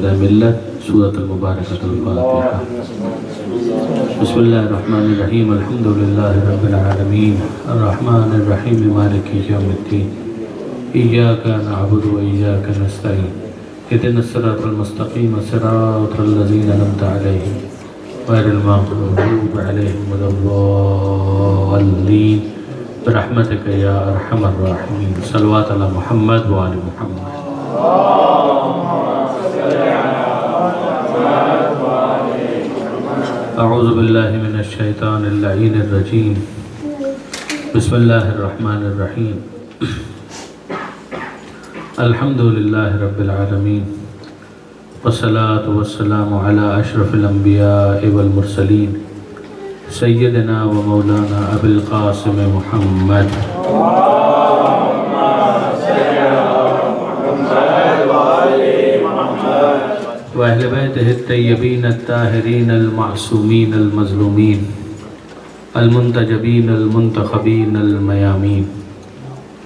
شہدائے ملت سورۃ المبارکۃ الفاتحہ۔ بسم اللہ الرحمن الرحیم، الحمدللہ رب العالمین، الرحمن الرحیم، مالک یوم الدین، ایاک نعبد و ایاک نستعین، اہدنا الصراط المستقیم، صراط الذین انعمت علیہم غیر المغضوب علیہم ولا الضالین، برحمتک یا ارحم الراحمین۔ صلوات علی محمد و آل محمد۔ اعوذ باللہ من الشیطان اللعین الرجیم، بسم اللہ الرحمن الرحیم، الحمدللہ رب العالمین، والصلاة والسلام علی اشرف الانبیاء والمرسلین، سیدنا و مولانا ابی القاسم محمد وأهل بيته الطيبين الطاهرين المعصومين المظلومين المنتجبين المنتخبين الميامين،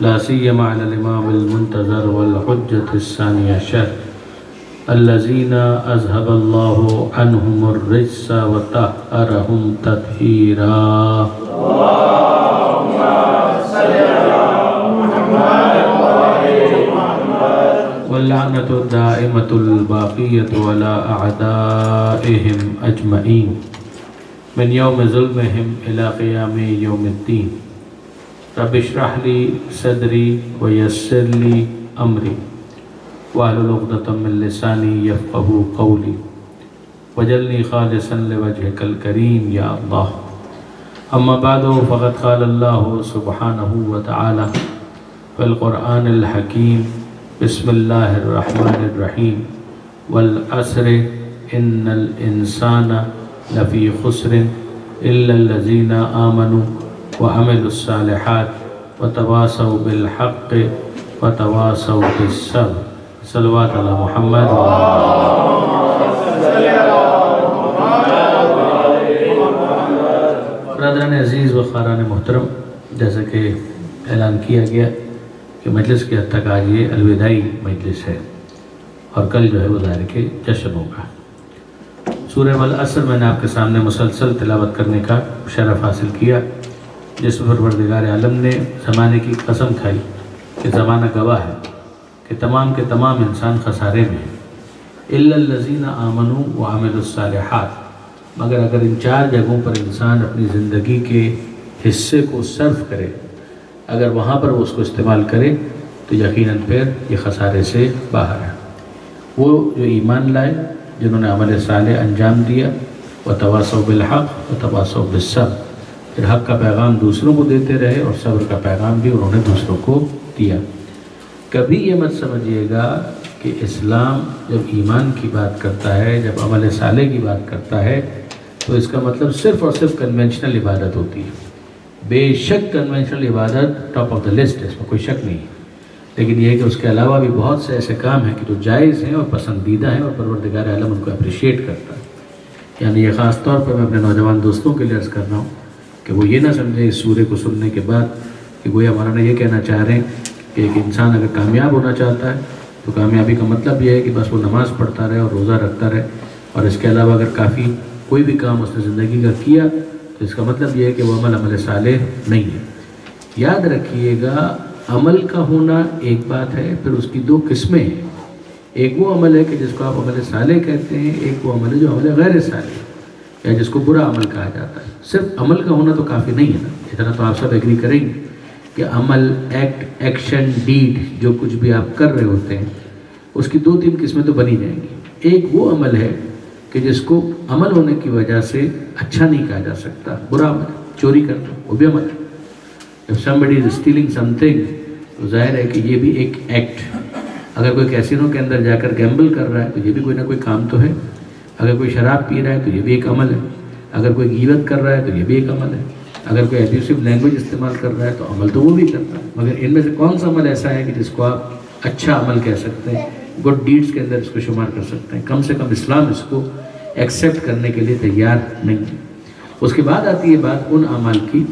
لا سيما على الإمام المنتظر والحجة الثاني عشر الذين أذهب الله عنهم الرجس وطهرهم تطهيرا۔ واللعنة الدائمة الباقية على أعدائهم أجمعين من يوم ظلمهم إلى قيام يوم الدين۔ رب اشرح لي صدري ويسر لي أمري واحلل عقدة من لساني يفقهوا قولي واجعلني خالصا لوجهك الكريم يا الله۔ أما بعد، فقد قال الله سبحانه وتعالى في القرآن الحكيم، بسم اللہ الرحمن الرحیم، والعصر ان الانسان لفی خسر الا الذین آمنوا وعملوا الصالحات وتواصوا بالحق وتواصوا بالصبر۔ صلوات علی محمد۔ برادران عزیز و خاران محترم، جیسا کہ اعلان کیا گیا کہ مجلس کے حد تک آج یہ الوداعی مجلس ہے، اور کل جو ہے وہ ظاہر کہ جشن ہوگا۔ سورہ والعصر میں نے آپ کے سامنے مسلسل تلاوت کرنے کا شرف حاصل کیا، جس پر پروردگار عالم نے زمانے کی قسم کھائی کہ زمانہ گواہ ہے کہ تمام کے تمام انسان خسارے میں ہیں، الا الذین آمنوا وعملوا الصالحات، مگر اگر ان چار جگہوں پر انسان اپنی زندگی کے حصے کو صرف کرے، اگر وہاں پر وہ اس کو استعمال کرے تو یقیناً پھر یہ خسارے سے باہر ہے۔ وہ جو ایمان لائے، جنہوں نے عمل صالح انجام دیا، وتواصوا بالحق وتواصوا بالصبر، پھر حق کا پیغام دوسروں کو دیتے رہے اور صبر کا پیغام بھی انہوں نے دوسروں کو دیا۔ کبھی یہ مت سمجھیے گا کہ اسلام جب ایمان کی بات کرتا ہے، جب عمل صالح کی بات کرتا ہے، تو اس کا مطلب صرف اور صرف کنونشنل عبادت ہوتی ہے۔ بے شک کنونشنل عبادت ٹاپ آف دا لسٹ ہے، اس میں کوئی شک نہیں ہے، لیکن یہ ہے کہ اس کے علاوہ بھی بہت سے ایسے کام ہیں کہ جو جائز ہیں اور پسندیدہ ہیں، اور پروردگار عالم ان کو اپریشیٹ کرتا ہے۔ یعنی یہ خاص طور پر میں اپنے نوجوان دوستوں کے لیے عرض کر رہا ہوں کہ وہ یہ نہ سمجھیں اس سورے کو سننے کے بعد کہ گویا مولانا یہ کہنا چاہ رہے ہیں کہ ایک انسان اگر کامیاب ہونا چاہتا ہے تو کامیابی کا مطلب یہ ہے کہ بس وہ نماز پڑھتا رہے اور روزہ رکھتا رہے، اور اس کے علاوہ اگر کافی کوئی بھی کام اس نے زندگی کا کیا تو اس کا مطلب یہ ہے کہ وہ عمل صالح نہیں ہے۔ یاد رکھیے گا، عمل کا ہونا ایک بات ہے، پھر اس کی دو قسمیں ہیں۔ ایک وہ عمل ہے کہ جس کو آپ عمل صالح کہتے ہیں، ایک وہ عمل ہے جو عمل غیر صالح یا جس کو برا عمل کہا جاتا ہے۔ صرف عمل کا ہونا تو کافی نہیں ہے نا، اتنا تو آپ سب ایگری کریں گے کہ عمل، ایکٹ، ایکشن، ڈیڈ، جو کچھ بھی آپ کر رہے ہوتے ہیں اس کی دو تین قسمیں تو بنی جائیں گی۔ ایک وہ عمل ہے کہ جس کو عمل ہونے کی وجہ سے اچھا نہیں کہا جا سکتا، برا عمل، چوری کرنا وہ بھی عمل ہے۔ If somebody is stealing something تو ظاہر ہے کہ یہ بھی ایک ایکٹ۔ اگر کوئی کیسینو کے اندر جا کر گیمبل کر رہا ہے تو یہ بھی کوئی نہ کوئی کام تو ہے۔ اگر کوئی شراب پی رہا ہے تو یہ بھی ایک عمل ہے۔ اگر کوئی غیبت کر رہا ہے تو یہ بھی ایک عمل ہے۔ اگر کوئی ایبیوسو لینگویج استعمال کر رہا ہے تو عمل تو وہ بھی کرتا ہے۔ مگر ان میں سے کون سا عمل ایسا ہے کہ جس کو آپ اچھا عمل کہہ سکتے ہیں، گڈ ڈیڈز کے اندر اس کو شمار کر سکتے ہیں؟ کم سے کم اسلام اس کو ایکسیپٹ کرنے کے لیے تیار نہیں ہے۔ اس کے بعد آتی ہے بات ان اعمال کی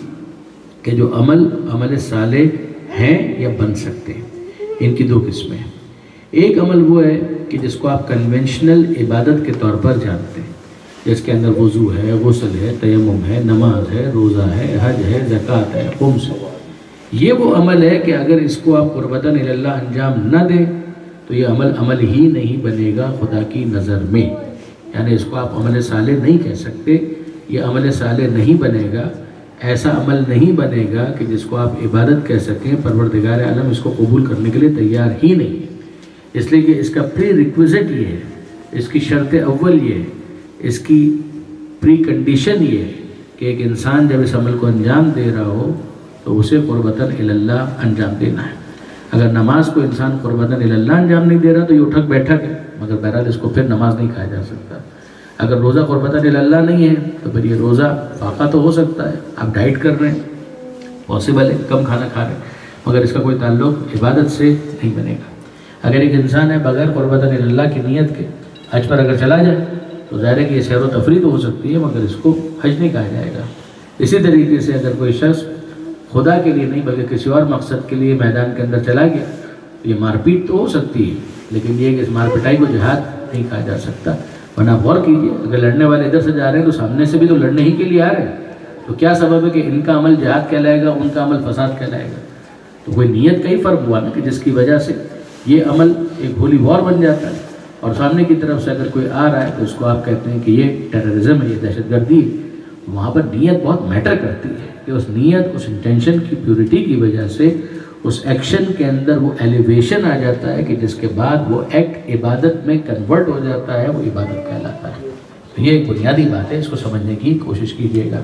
کہ جو عمل صالح ہیں یا بن سکتے ہیں۔ ان کی دو قسمیں ہیں۔ ایک عمل وہ ہے کہ جس کو آپ کنونشنل عبادت کے طور پر جانتے ہیں، جس کے اندر وضو ہے، غسل ہے، تیمم ہے، نماز ہے، روزہ ہے، حج ہے، زکوٰۃ ہے، خمس ہے۔ یہ وہ عمل ہے کہ اگر اس کو آپ قربتاً الی اللہ انجام نہ دیں تو یہ عمل ہی نہیں بنے گا خدا کی نظر میں، یعنی اس کو آپ عمل صالح نہیں کہہ سکتے، یہ عمل صالح نہیں بنے گا، ایسا عمل نہیں بنے گا کہ جس کو آپ عبادت کہہ سکیں۔ پروردگار عالم اس کو قبول کرنے کے لیے تیار ہی نہیں ہے، اس لیے کہ اس کا پری ریکویزٹ یہ ہے، اس کی شرط اول یہ ہے، اس کی پری کنڈیشن یہ ہے کہ ایک انسان جب اس عمل کو انجام دے رہا ہو تو اسے قربتاً الی اللہ انجام دینا ہے۔ اگر نماز کو انسان قربتاً الی اللہ انجام نہیں دے رہا تو یہ اٹھک بیٹھک ہے، مگر بہرحال اس کو پھر نماز نہیں کہا جا سکتا۔ اگر روزہ قربتاً الی اللہ نہیں ہے تو پھر یہ روزہ فاقہ تو ہو سکتا ہے، آپ ڈائٹ کر رہے ہیں، پاسبل ہے، کم کھانا کھا رہے ہیں، مگر اس کا کوئی تعلق عبادت سے نہیں بنے گا۔ اگر ایک انسان ہے بغیر قربتاً الی اللہ کی نیت کے حج پر اگر چلا جائے تو ظاہر ہے کہ یہ سیر و تفریح تو ہو سکتی ہے، مگر اس کو حج نہیں کہا جائے گا۔ اسی طریقے سے اگر کوئی شخص خدا کے لیے نہیں بلکہ کسی اور مقصد کے لیے میدان کے اندر چلا گیا تو یہ مار پیٹ تو ہو سکتی ہے، لیکن یہ کہ اس مار پٹائی کو جہاد نہیں کہا جا سکتا۔ ورنہ غور کیجئے، اگر لڑنے والے ادھر سے جا رہے ہیں تو سامنے سے بھی تو لڑنے ہی کے لیے آ رہے ہیں، تو کیا سبب ہے کہ ان کا عمل جہاد کہلائے گا، ان کا عمل فساد کہلائے گا؟ تو کوئی نیت کا ہی فرق ہوا نا کہ جس کی وجہ سے یہ عمل ایک ہولی وار بن جاتا ہے، اور سامنے کی طرف سے اگر کوئی آ رہا ہے تو اس کو آپ کہتے ہیں کہ یہ ٹیررزم ہے، یہ دہشت گردی ہے۔ وہاں پر نیت بہت میٹر کرتی ہے کہ اس نیت، اس انٹینشن کی پیورٹی کی وجہ سے اس ایکشن کے اندر وہ ایلیویشن آ جاتا ہے کہ جس کے بعد وہ ایکٹ عبادت میں کنورٹ ہو جاتا ہے، وہ عبادت کہلاتا ہے۔ تو یہ ایک بنیادی بات ہے، اس کو سمجھنے کی کوشش کیجیے گا۔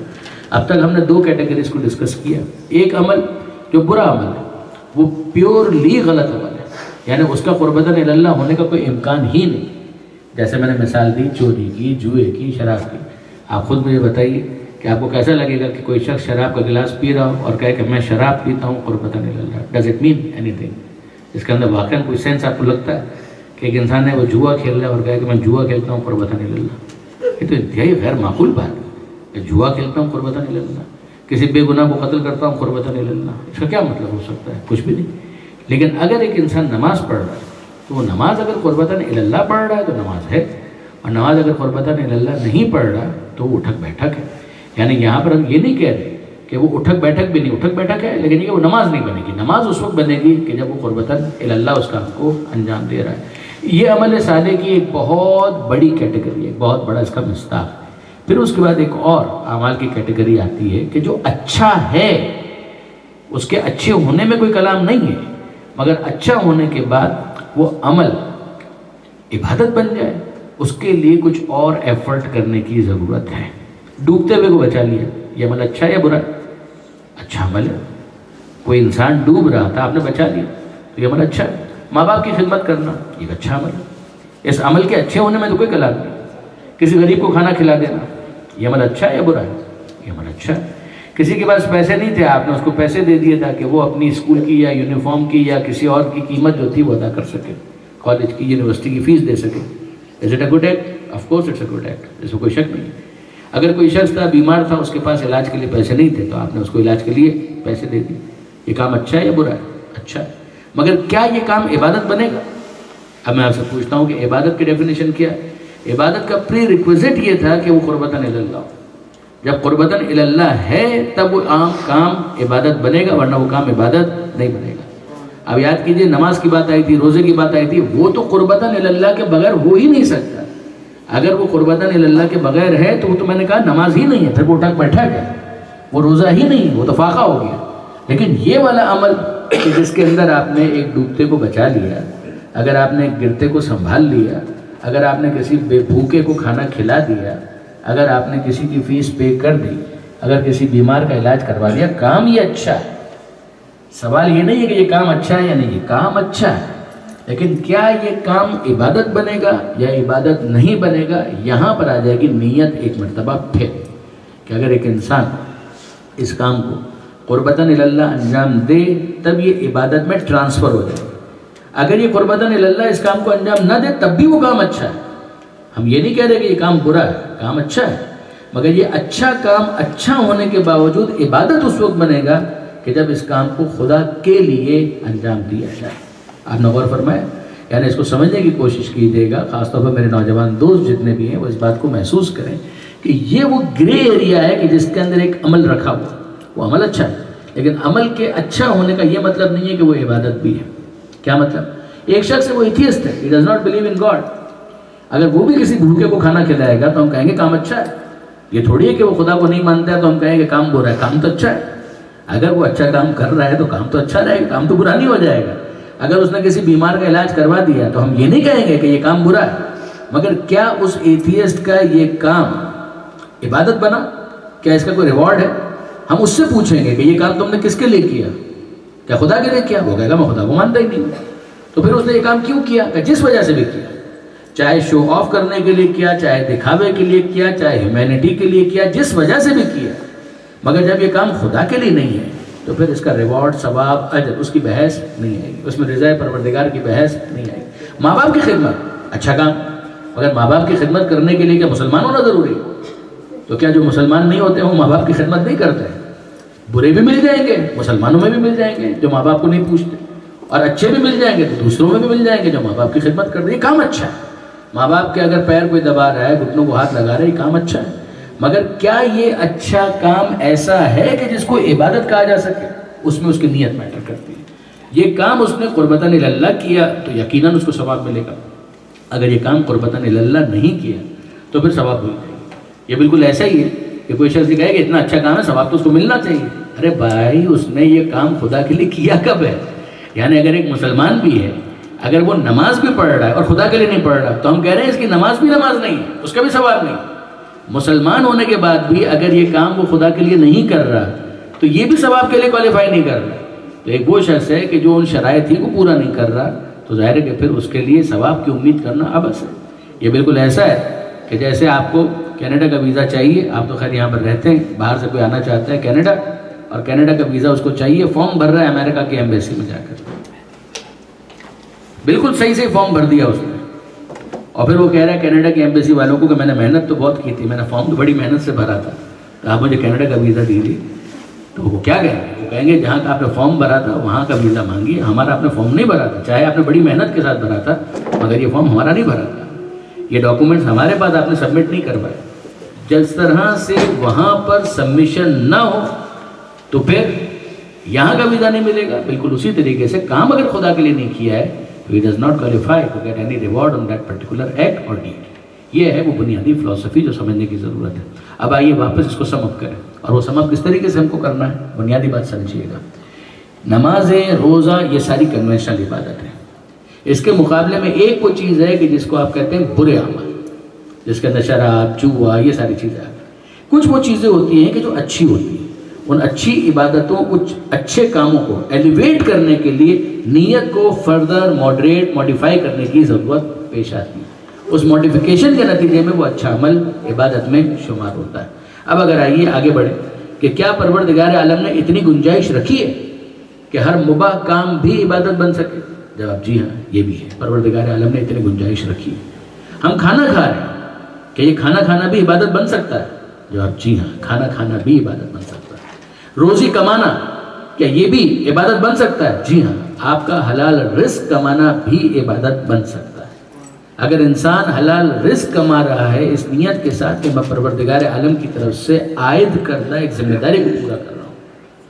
اب تک ہم نے دو کیٹیگریز کو ڈسکس کیا۔ ایک عمل جو برا عمل ہے، وہ پیورلی غلط عمل ہے، یعنی اس کا قربتاً الی اللہ ہونے کا کوئی امکان ہی نہیں، جیسے میں نے مثال دی چوری کی، جوئے کی، شراب کی۔ آپ خود مجھے بتائیے کہ آپ کو کیسا لگے گا کہ کوئی شخص شراب کا گلاس پی رہا ہو اور کہے کہ میں شراب پیتا ہوں قربتاً الی اللہ؟ Does it mean anything? اس کے اندر واقعاً کوئی سینس آپ کو لگتا ہے کہ ایک انسان ہے وہ جوا کھیل رہا ہے اور کہے کہ میں جوا کھیلتا ہوں قربتاً الی اللہ؟ یہ تو انتہائی غیر معقول بات ہے کہ جوا کھیلتا ہوں قربتاً الی اللہ، کسی بے گناہ کو قتل کرتا ہوں قربتاً الی اللہ، اس کا کیا مطلب ہو سکتا ہے؟ کچھ بھی نہیں۔ لیکن اگر ایک انسان نماز پڑھ رہا ہے تو وہ نماز اگر قربتاً الی اللہ پڑھ رہا ہے تو نماز ہے، اور نماز اگر قربتاً الی اللہ نہیں پڑھ رہا تو وہ اٹھک بیٹھک ہے۔ یعنی یہاں پر ہم یہ نہیں کہہ رہے کہ وہ اٹھک بیٹھک بھی نہیں، اٹھک بیٹھک ہے، لیکن یہ وہ نماز نہیں بنے گی۔ نماز اس وقت بنے گی کہ جب وہ قربتاً الی اللہ اس کام کو انجام دے رہا ہے۔ یہ عمل صالح کی ایک بہت بڑی کیٹیگری ہے، بہت بڑا اس کا مصداق ہے۔ پھر اس کے بعد ایک اور اعمال کی کیٹیگری آتی ہے کہ جو اچھا ہے، اس کے اچھے ہونے میں کوئی کلام نہیں ہے، مگر اچھا ہونے کے بعد وہ عمل عبادت بن جائے، اس کے لیے کچھ اور ایفرٹ کرنے کی ضرورت ہے۔ ڈوبتے ہوئے کو بچا لیا، یہ عمل اچھا ہے یا برا ہے؟ اچھا عمل ہے۔ کوئی انسان ڈوب رہا تھا، آپ نے بچا لیا تو یہ عمل اچھا ہے۔ ماں باپ کی خدمت کرنا یہ اچھا عمل ہے۔ اس عمل کے اچھے ہونے میں تو کوئی کلام نہیں۔ کسی غریب کو کھانا کھلا دینا یہ عمل اچھا ہے یا برا ہے؟ یہ عمل اچھا ہے۔ کسی کے پاس پیسے نہیں تھے، آپ نے اس کو پیسے دے دیے تاکہ وہ اپنی اسکول کی یا یونیفارم کی یا کسی اور کی قیمت جو تھی وہ ادا کر سکے، کالج کی، یونیورسٹی کی فیس دے سکے۔ Is it a good act? Of course it's a good act, اس میں کوئی شک نہیں ہے۔ اگر کوئی شخص تھا، بیمار تھا، اس کے پاس علاج کے لیے پیسے نہیں تھے تو آپ نے اس کو علاج کے لیے پیسے دے دیے، یہ کام اچھا ہے یا برا ہے؟ اچھا ہے۔ مگر کیا یہ کام عبادت بنے گا؟ اب میں آپ سے پوچھتا ہوں کہ عبادت کی ڈیفینیشن کیا ہے؟ عبادت کا پری ریکویزٹ یہ تھا کہ وہ قربتاً الی اللہ ہو۔ جب قربتاً الی اللہ ہے تب وہ عام کام عبادت بنے گا، ورنہ وہ کام عبادت نہیں بنے گا۔ اب یاد کیجئے، نماز کی بات آئی تھی، روزے کی بات آئی تھی، وہ تو قربتاً الی اللہ کے بغیر ہو ہی نہیں سکتا۔ اگر وہ قربتاً الی اللہ کے بغیر ہے تو وہ تو میں نے کہا نماز ہی نہیں ہے، پھر وہ اٹھک بیٹھک ہے، وہ روزہ ہی نہیں ہے، وہ تو فاقہ ہو گیا۔ لیکن یہ والا عمل کہ جس کے اندر آپ نے ایک ڈوبتے کو بچا لیا، اگر آپ نے ایک گرتے کو سنبھال لیا، اگر آپ نے کسی بے بھوکے کو کھانا کھلا دیا، اگر آپ نے کسی کی فیس پے کر دی، اگر کسی بیمار کا علاج کروا دیا، کام یہ اچھا ہے۔ سوال یہ نہیں ہے کہ یہ کام اچھا ہے یا نہیں، یہ کام اچھا ہے، لیکن کیا یہ کام عبادت بنے گا یا عبادت نہیں بنے گا؟ یہاں پر آ جائے گی نیت ایک مرتبہ پھر، کہ اگر ایک انسان اس کام کو قربتاً الی اللہ انجام دے تب یہ عبادت میں ٹرانسفر ہو جائے۔ اگر یہ قربتاً الی اللہ اس کام کو انجام نہ دے تب بھی وہ کام اچھا ہے۔ ہم یہ نہیں کہہ رہے کہ یہ کام برا ہے، کام اچھا ہے، مگر یہ اچھا کام اچھا ہونے کے باوجود عبادت اس وقت بنے گا کہ جب اس کام کو خدا کے لیے انجام دیا جائے۔ آپ نے غور فرمایا، یعنی اس کو سمجھنے کی کوشش کیجیے گا، خاص طور پر میرے نوجوان دوست جتنے بھی ہیں وہ اس بات کو محسوس کریں کہ یہ وہ گرے ایریا ہے کہ جس کے اندر ایک عمل رکھا ہوا، وہ عمل اچھا ہے، لیکن عمل کے اچھا ہونے کا یہ مطلب نہیں ہے کہ وہ عبادت بھی ہے۔ کیا مطلب؟ ایک شخص ہے وہ ایتھیسٹ ہے، he does not believe in God، اگر وہ بھی کسی بھوکے کو کھانا کھلائے گا تو ہم کہیں گے کام اچھا ہے۔ یہ تھوڑی ہے کہ وہ خدا کو نہیں مانتا ہے تو ہم کہیں گے کام برا ہے، کام تو اچھا ہے۔ اگر وہ اچھا کام کر رہا ہے تو کام تو اچھا رہے گا، کام تو برا نہیں ہو جائے گا۔ اگر اس نے کسی بیمار کا علاج کروا دیا تو ہم یہ نہیں کہیں گے کہ یہ کام برا ہے، مگر کیا اس ایتھیسٹ کا یہ کام عبادت بنا؟ کیا اس کا کوئی ریوارڈ ہے؟ ہم اس سے پوچھیں گے کہ یہ کام تم نے کس کے لیے کیا؟ کیا خدا کے لیے کیا؟ وہ کہے گا میں خدا کو مانتا ہی نہیں ہوں۔ تو پھر اس نے یہ کام کیوں کیا؟ کہ جس وجہ سے بھی کیا، چاہے شو آف کرنے کے لیے کیا، چاہے دکھاوے کے لیے کیا، چاہے ہیومینٹی کے لیے کیا، جس وجہ سے بھی کیا، مگر جب یہ کام خدا کے لیے نہیں ہے تو پھر اس کا ریوارڈ، ثواب، اجر، اس کی بحث نہیں آئے گی، اس میں رضا پروردگار کی بحث نہیں آئے گی۔ ماں باپ کی خدمت اچھا کام، مگر ماں باپ کی خدمت کرنے کے لیے کیا مسلمان ہونا ضروری ہے؟ تو کیا جو مسلمان نہیں ہوتے وہ ماں باپ کی خدمت نہیں کرتے؟ برے بھی مل جائیں گے، مسلمانوں میں بھی مل جائیں گے جو ماں باپ کو نہیں پوچھتے، اور اچھے بھی مل جائیں گے تو دوسروں میں بھی مل جائیں گے جو ماں باپ کی خدمت کرتے ہیں۔ یہ کام اچھا ہے، ماں باپ کے اگر پیر کوئی دبا رہا ہے، گھٹنوں کو ہاتھ لگا رہا ہے، یہ کام اچھا ہے، مگر کیا یہ اچھا کام ایسا ہے کہ جس کو عبادت کہا جا سکے؟ اس میں اس کی نیت میٹر کرتی ہے۔ یہ کام اس نے قربتاً اللہ کیا تو یقیناً اس کو ثواب ملے گا، اگر یہ کام قربتاً اللہ نہیں کیا تو پھر ثواب مل جائے گا۔ یہ بالکل ایسا ہی ہے کہ کوئی شخص کہے کہ اتنا اچھا کام ہے، ثواب تو اس کو ملنا چاہیے۔ ارے بھائی، اس نے یہ کام خدا کے لیے کیا کب ہے؟ یعنی اگر ایک مسلمان بھی ہے، اگر وہ نماز بھی پڑھ رہا ہے اور خدا کے لیے نہیں پڑھ رہا تو ہم کہہ رہے ہیں اس کی نماز بھی نماز نہیں ہے، اس کا بھی ثواب نہیں۔ مسلمان ہونے کے بعد بھی اگر یہ کام وہ خدا کے لیے نہیں کر رہا تو یہ بھی ثواب کے لیے کوالیفائی نہیں کر رہا۔ تو ایک وہ شخص ہے کہ جو ان شرائط ہی کو پورا نہیں کر رہا، تو ظاہر ہے کہ پھر اس کے لیے ثواب کی امید کرنا عبث ہے۔ یہ بالکل ایسا ہے کہ جیسے آپ کو کینیڈا کا ویزا چاہیے، آپ تو خیر یہاں پر رہتے ہیں، باہر سے کوئی آنا چاہتا ہے کینیڈا، اور کینیڈا کا ویزا اس کو چاہیے، فارم بھر رہا ہے امریکہ کی ایمبیسی میں جا کر، بالکل صحیح سے فارم بھر دیا اس نے، اور پھر وہ کہہ رہا ہے کینیڈا کی ایمبیسی والوں کو کہ میں نے محنت تو بہت کی تھی، میں نے فارم تو بڑی محنت سے بھرا تھا، تو آپ مجھے کینیڈا کا ویزا دیجیے۔ تو وہ کیا کہیں گے؟ وہ کہیں گے جہاں کا آپ نے فارم بھرا تھا وہاں کا ویزا مانگیے، ہمارا آپ نے فارم نہیں بھرا تھا، چاہے آپ نے بڑی محنت کے ساتھ بھرا تھا مگر یہ فارم ہمارا نہیں بھرا تھا، یہ ڈاکومنٹس ہمارے پاس آپ نے سبمٹ نہیں کروائے۔ جس طرح سے وہاں پر سبمیشن نہ ہو تو پھر یہاں کا ویزا نہیں ملے گا، بالکل اسی طریقے سے کام اگر خدا کے لیے نہیں کیا ہے تو he does not qualify to get any reward on that particular act or deed۔ یہ ہے وہ بنیادی فلسفی جو سمجھنے کی ضرورت ہے۔ اب آئیے واپس اس کو سم اپ کریں، اور وہ سم اپ کس طریقے سے ہم کو کرنا ہے، بنیادی بات سمجھیے گا۔ نمازیں، روزہ، یہ ساری کنونشنل عبادت ہیں، اس کے مقابلے میں ایک وہ چیز ہے کہ جس کو آپ کہتے ہیں برے عمل، جس کے اندر شراب، جوا، یہ ساری چیزیں آتی ہیں۔ کچھ وہ چیزیں ہوتی ہیں کہ جو اچھی ہوتی ہیں، ان اچھی عبادتوں، کچھ اچھے کاموں کو ایلیویٹ کرنے کے لیے نیت کو فردر ماڈریٹ، موڈیفائی کرنے کی ضرورت پیش آتی ہے۔ اس موڈیفیکیشن کے نتیجے میں وہ اچھا عمل عبادت میں شمار ہوتا ہے۔ اب اگر آئیے آگے بڑھیں کہ کیا پروردگار عالم نے اتنی گنجائش رکھی ہے کہ ہر مباح کام بھی عبادت بن سکے؟ جواب جی ہاں، یہ بھی ہے، پروردگار عالم نے اتنی گنجائش رکھی ہے۔ ہم کھانا کھا رہے ہیں، کہ یہ کھانا کھانا بھی عبادت بن سکتا ہے؟ جواب جی ہاں، کھانا کھانا بھی عبادت بن سکتا ہے۔ روزی کمانا، کیا یہ بھی عبادت بن سکتا ہے؟ جی ہاں، آپ کا حلال رزق کمانا بھی عبادت بن سکتا ہے۔ اگر انسان حلال رزق کما رہا ہے اس نیت کے ساتھ کہ میں پروردگار عالم کی طرف سے عائد کردہ ایک ذمہ داری کو پورا کر رہا ہوں،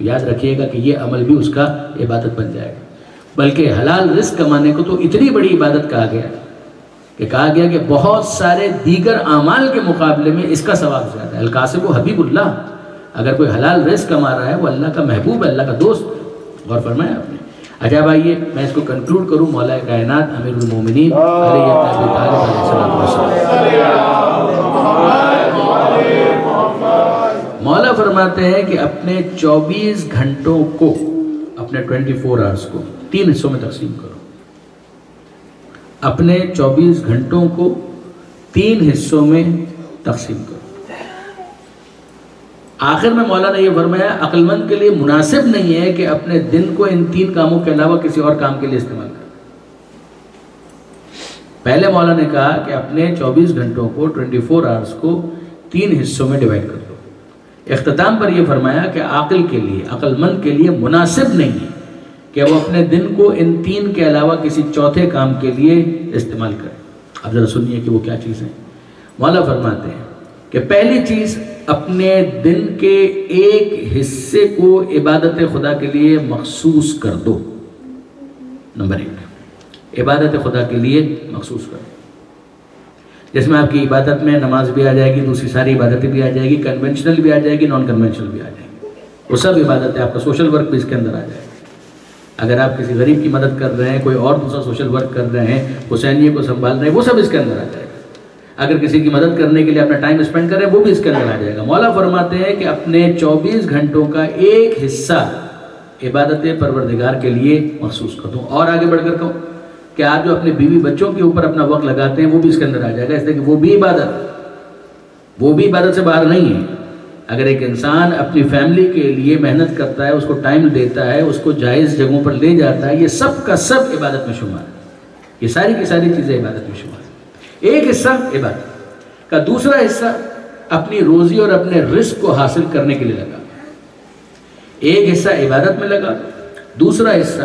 یاد رکھیے گا کہ یہ عمل بھی اس کا عبادت بن جائے گا۔ بلکہ حلال رزق کمانے کو تو اتنی بڑی عبادت کہا گیا کہ کہ بہت سارے دیگر اعمال کے مقابلے میں اس کا ثواب زیادہ ہے۔ القاسب و حبیب اللہ، اگر کوئی حلال رزق کما رہا ہے وہ اللہ کا محبوب ہے، اللہ کا دوست۔ غور فرمایا آپ نے؟ اچھا آئیے میں اس کو کنکلوڈ کروں۔ مولا کائنات امیر المومنین علیہ السلام، مولا فرماتے ہیں کہ اپنے 24 گھنٹوں کو، اپنے 24 آورز کو 3 حصوں میں تقسیم کرو۔ اپنے 24 گھنٹوں کو 3 حصوں میں تقسیم کرو۔ آخر میں مولا نے یہ فرمایا عقل مند کے لیے مناسب نہیں ہے کہ اپنے دن کو ان 3 کاموں کے علاوہ کسی اور کام کے لیے استعمال کرے۔ پہلے مولا نے کہا کہ اپنے 24 گھنٹوں کو 24 آورز کو 3 حصوں میں ڈیوائیڈ کر دو۔ اختتام پر یہ فرمایا کہ عاقل کے لیے، عقل مند کے لیے مناسب نہیں ہے کہ وہ اپنے دن کو ان 3 کے علاوہ کسی چوتھے کام کے لیے استعمال کرے۔ اب ذرا سنیے کہ وہ کیا چیز ہے۔ مولا فرماتے ہیں کہ پہلی چیز، اپنے دن کے ایک حصے کو عبادت خدا کے لیے مخصوص کر دو۔ نمبر 1، عبادت خدا کے لیے مخصوص کر دو، جس میں آپ کی عبادت میں نماز بھی آ جائے گی، دوسری ساری عبادتیں بھی آ جائے گی، کنونشنل بھی آ جائے گی، نان کنونشنل بھی آ جائے گی، وہ سب عبادتیں، آپ کا سوشل ورک بھی اس کے اندر آ جائے گا۔ اگر آپ کسی غریب کی مدد کر رہے ہیں، کوئی اور دوسرا سوشل ورک کر رہے ہیں، حسینیے کو سنبھال رہے ہیں، وہ سب اس کے اندر آ جائے گا۔ اگر کسی کی مدد کرنے کے لیے اپنا ٹائم اسپینڈ کر رہے ہیں، وہ بھی اس کے اندر آ جائے گا۔ مولا فرماتے ہیں کہ اپنے 24 گھنٹوں کا ایک حصہ عبادت پروردگار کے لیے مخصوص کر دو۔ اور آگے بڑھ کر کہوں کہ آپ جو اپنے بیوی بچوں کے اوپر اپنا وقت لگاتے ہیں، وہ بھی اس کے اندر آ جائے گا، اس لیے کہ وہ بھی عبادت سے باہر نہیں ہے۔ اگر ایک انسان اپنی فیملی کے لیے محنت کرتا ہے، اس کو ٹائم دیتا ہے، اس کو جائز جگہوں پر لے جاتا ہے، یہ سب کا سب عبادت میں شمار ہے۔ یہ ساری کی ساری چیزیں عبادت میں شمار ہیں۔ ایک حصہ عبادت کا، دوسرا حصہ اپنی روزی اور اپنے رزق کو حاصل کرنے کے لیے لگا۔ ایک حصہ عبادت میں لگا، دوسرا حصہ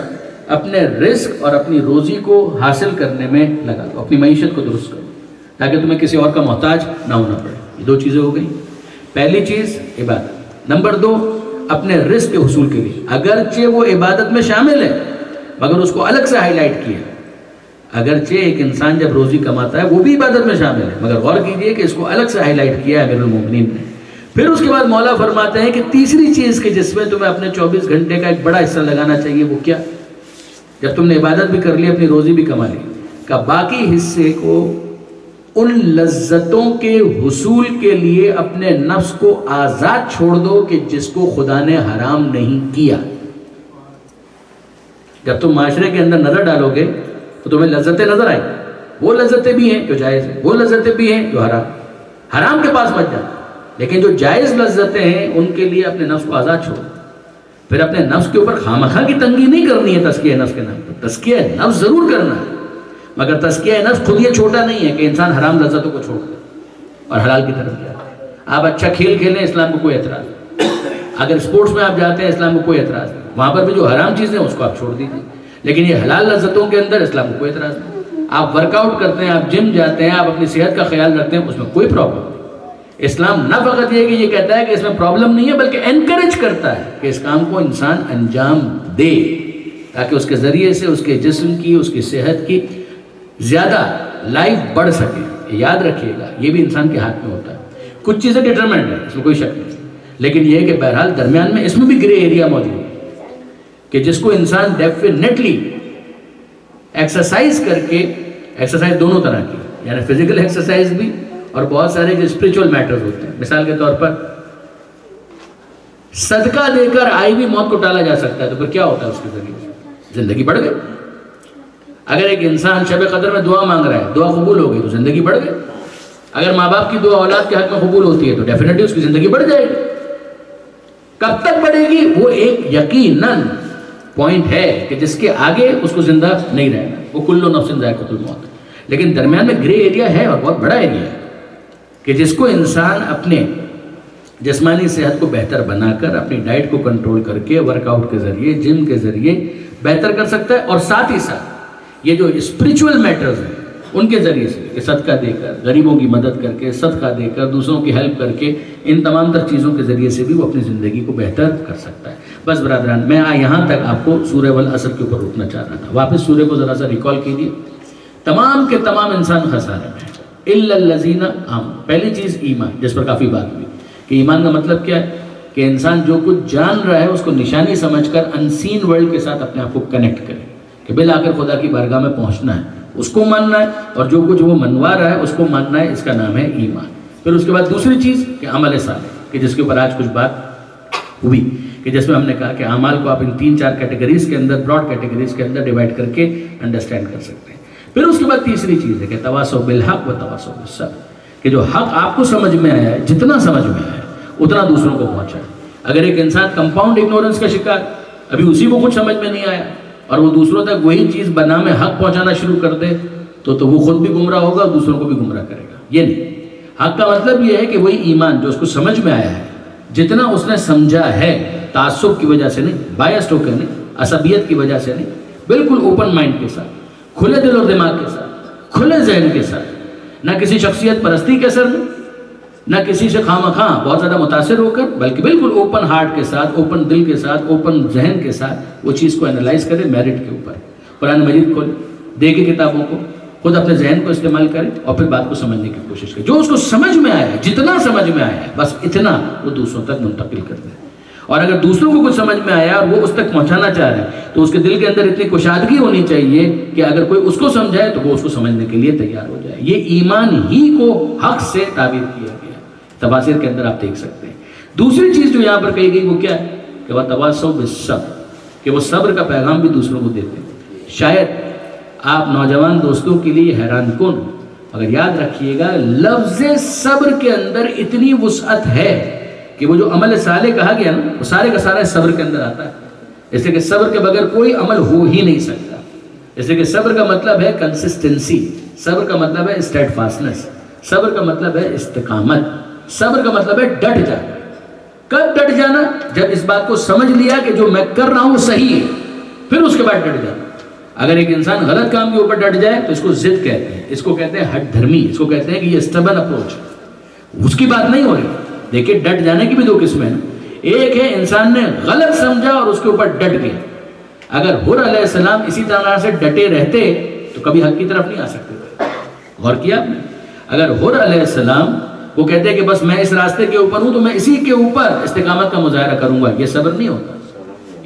اپنے رزق اور اپنی روزی کو حاصل کرنے میں لگا دو، اپنی معیشت کو درست کرو تاکہ تمہیں کسی اور کا محتاج نہ ہونا پڑے۔ یہ 2 چیزیں ہو گئی۔ پہلی چیز عبادت، نمبر 2 اپنے رزق کے حصول کے لیے، اگرچہ وہ عبادت میں شامل ہے مگر اس کو الگ سے ہائی لائٹ کیا۔ اگرچہ ایک انسان جب روزی کماتا ہے وہ بھی عبادت میں شامل ہے، مگر غور کیجئے کہ اس کو الگ سے ہائی لائٹ کیا ہے امیر المومنین نے۔ پھر اس کے بعد مولا فرماتے ہیں کہ تیسری چیز کہ جس میں تمہیں اپنے 24 گھنٹے کا ایک بڑا حصہ لگانا چاہیے، وہ کیا؟ جب تم نے عبادت بھی کر لی، اپنی روزی بھی کما لی، کہ باقی حصے کو ان لذتوں کے حصول کے لیے اپنے نفس کو آزاد چھوڑ دو کہ جس کو خدا نے حرام نہیں کیا۔ جب تم معاشرے کے اندر نظر ڈالو گے تو تمہیں لذتیں نظر آئیں، وہ لذتیں بھی ہیں جو جائز ہیں، وہ لذتیں بھی ہیں جو حرام کے پاس مت جانا، لیکن جو جائز لذتیں ہیں ان کے لیے اپنے نفس کو آزاد چھوڑو۔ پھر اپنے نفس کے اوپر خامخواہ کی تنگی نہیں کرنی ہے تزکیہ نفس کے نام پر، تزکیہ نفس ضرور کرنا ہے، مگر تزکیہ نفس خود یہ چھوٹا نہیں ہے کہ انسان حرام لذتوں کو چھوڑ دے اور حلال کی طرف جائے۔ آپ اچھا کھیل کھیلیں، اسلام کو کوئی اعتراض نہیں۔ اگر اسپورٹس میں آپ جاتے ہیں، اسلام کو کوئی اعتراض نہیں، وہاں پر بھی جو حرام چیزیں ہیں اس کو آپ چھوڑ دیجیے، لیکن یہ حلال لذتوں کے اندر اسلام کو کوئی اعتراض نہیں۔ آپ ورک آؤٹ کرتے ہیں، آپ جم جاتے ہیں، آپ اپنی صحت کا خیال رکھتے ہیں، اس میں کوئی پرابلم نہیں۔ اسلام نہ فقط یہ کہ یہ کہتا ہے کہ اس میں پرابلم نہیں ہے، بلکہ انکریج کرتا ہے کہ اس کام کو انسان انجام دے تاکہ اس کے ذریعے سے اس کے جسم کی، اس کی صحت کی زیادہ لائف بڑھ سکے۔ یاد رکھیے گا یہ بھی انسان کے ہاتھ میں ہوتا ہے، کچھ چیزیں ڈٹرمنٹ ہیں، اس میں کوئی شک نہیں، لیکن یہ ہے کہ بہرحال درمیان میں اس میں بھی گرے ایریا موجود ہے کہ جس کو انسان ڈیفینیٹلی ایکسرسائز کر کے، ایکسرسائز دونوں طرح کی، یعنی فزیکل ایکسرسائز بھی اور بہت سارے جو اسپریچول میٹرز ہوتے ہیں، مثال کے طور پر صدقہ دے کر آئی بھی موت کو ٹالا جا سکتا ہے، تو پھر کیا ہوتا ہے اس کے ذریعے سے؟ زندگی بڑھ گئی۔ اگر ایک انسان شب قدر میں دعا مانگ رہا ہے، دعا قبول ہو گئی تو زندگی بڑھ گئی۔ اگر ماں باپ کی دعا اولاد کے حق میں قبول ہوتی ہے تو ڈیفینیٹلی اس کی زندگی بڑھ جائے گی۔ کب تک بڑھے گی؟ وہ ایک یقیناً پوائنٹ ہے کہ جس کے آگے اس کو زندہ نہیں رہنا، وہ کل نفس ذائقۃ الموت۔ لیکن درمیان میں گرے ایریا ہے اور بہت بڑا ایریا ہے کہ جس کو انسان اپنے جسمانی صحت کو بہتر بنا کر، اپنی ڈائٹ کو کنٹرول کر کے، ورک آؤٹ کے ذریعے، جم کے ذریعے بہتر کر سکتا ہے، اور ساتھ ہی ساتھ یہ جو اسپریچول میٹرز ہیں ان کے ذریعے سے کہ صدقہ دے کر، غریبوں کی مدد کر کے، صدقہ دے کر، دوسروں کی ہیلپ کر کے، ان تمام تر چیزوں کے ذریعے سے بھی وہ اپنی زندگی کو بہتر کر سکتا ہے۔ بس برادران، میں یہاں تک آپ کو سورہ والعصر کے اوپر رکنا چاہ رہا تھا۔ واپس سورہ کو ذرا سا ریکال کیجیے۔ تمام کے تمام انسان خسارے میں ہیں، الا الذین آمنوا۔ پہلی چیز ایمان، جس پر کافی بات ہوئی کہ ایمان کا مطلب کیا ہے کہ انسان جو کچھ جان رہا ہے اس کو نشانی سمجھ کر انسین ورلڈ کے ساتھ اپنے آپ کو کنیکٹ کرے کہ بالآخر خدا کی بارگاہ میں پہنچنا ہے، اس کو ماننا ہے، اور جو کچھ وہ منوا رہا ہے اس کو ماننا ہے۔ اس کا نام ہے ایمان۔ پھر اس کے بعد دوسری چیز کہ عمل صالح، کہ جس کے اوپر آج کچھ بات ہوئی، کہ جس میں ہم نے کہا کہ اعمال کو آپ ان 3-4 کیٹیگریز کے اندر، براڈ کیٹیگریز کے اندر ڈیوائڈ کر کے انڈرسٹینڈ کر سکتے ہیں۔ پھر اس کے بعد تیسری چیز ہے کہ تواصوا بالحق و تواصوا بالصبر، کہ جو حق آپ کو سمجھ میں آیا ہے، جتنا سمجھ میں آیا ہے اتنا دوسروں کو پہنچا ہے۔ اگر ایک انسان کمپاؤنڈ اگنورنس کا شکار، ابھی اسی کو کچھ سمجھ میں نہیں آیا اور وہ دوسروں تک وہی چیز بنام حق پہنچانا شروع کر دے تو وہ خود بھی گمراہ ہوگا اور دوسروں کو بھی گمراہ کرے گا۔ یہ نہیں، حق کا مطلب یہ ہے کہ وہی ایمان جو اس کو سمجھ میں آیا ہے، جتنا اس نے سمجھا ہے، تعصب کی وجہ سے نہیں، بائسڈ ہو کر نہیں، عصبیت کی وجہ سے نہیں، بالکل اوپن مائنڈ کے ساتھ، کھلے دل اور دماغ کے ساتھ، کھلے ذہن کے ساتھ، نہ کسی شخصیت پرستی کے اثر میں، نہ کسی سے خواہ بہت زیادہ متاثر ہو کر، بلکہ بالکل اوپن ہارٹ کے ساتھ، اوپن دل کے ساتھ، اوپن ذہن کے ساتھ وہ چیز کو انالائز کرے میرٹ کے اوپر۔ قرآن مجید کھولے، دیکھے کتابوں کو، خود اپنے ذہن کو استعمال کرے اور پھر بات کو سمجھنے کی کوشش کرے۔ جو اس کو سمجھ میں آیا ہے، جتنا سمجھ میں آیا ہے بس اتنا وہ دوسروں تک منتقل کرتے ہیں۔ اور اگر دوسروں کو کچھ سمجھ میں آیا اور وہ اس تک پہنچانا چاہ رہے ہیں تو اس کے دل کے اندر اتنی کشادگی ہونی چاہیے کہ اگر کوئی اس کو سمجھائے تو وہ اس کو سمجھنے کے لیے تیار ہو جائے۔ یہ ایمان ہی کو حق سے تعبیر کیا گیا ہے، تفاسیر کے اندر آپ دیکھ سکتے ہیں۔ دوسری چیز جو یہاں پر کہی گئی وہ کیا ہے کہ وَتَوَاصَوْا بِالصَّبْرِ، کہ وہ صبر کا پیغام بھی دوسروں کو دیتے ہیں۔ شاید آپ نوجوان دوستوں کے لیے حیران کن، اگر یاد رکھیے گا لفظ صبر کے اندر اتنی وسعت ہے کہ وہ جو عمل صالح کہا گیا نا وہ سارے کا سارا صبر کے اندر آتا ہے۔ اس لیے کہ صبر کے بغیر کوئی عمل ہو ہی نہیں سکتا۔ اس لیے کہ صبر کا مطلب ہے کنسسٹنسی، صبر کا مطلب ہے اسٹیڈ فاسٹنس، صبر کا مطلب ہے استقامت، صبر کا مطلب ہے ڈٹ جانا۔ کب ڈٹ جانا؟ جب اس بات کو سمجھ لیا کہ جو میں کر رہا ہوں وہ صحیح ہے، پھر اس کے بعد ڈٹ جانا۔ اگر ایک انسان غلط کام کے اوپر ڈٹ جائے تو اس کو ضد کہتے ہیں، اس کو کہتے ہیں ہٹ دھرمی، اس کو کہتے ہیں کہ یہ اسٹبن اپروچ، اس کی بات نہیں ہو رہی۔ دیکھیں ڈٹ جانے کی بھی دو قسمیں ہیں، ایک ہے انسان نے غلط سمجھا اور اس کے اوپر ڈٹ گیا۔ اگر حر علیہ السلام اسی طرح سے ڈٹے رہتے تو کبھی حق کی طرف نہیں آ سکتے تھے۔ غور کیا آپ نے؟ اگر حر علیہ السلام وہ کہتے کہ بس میں اس راستے کے اوپر ہوں تو میں اسی کے اوپر استقامت کا مظاہرہ کروں گا، یہ صبر نہیں ہوتا،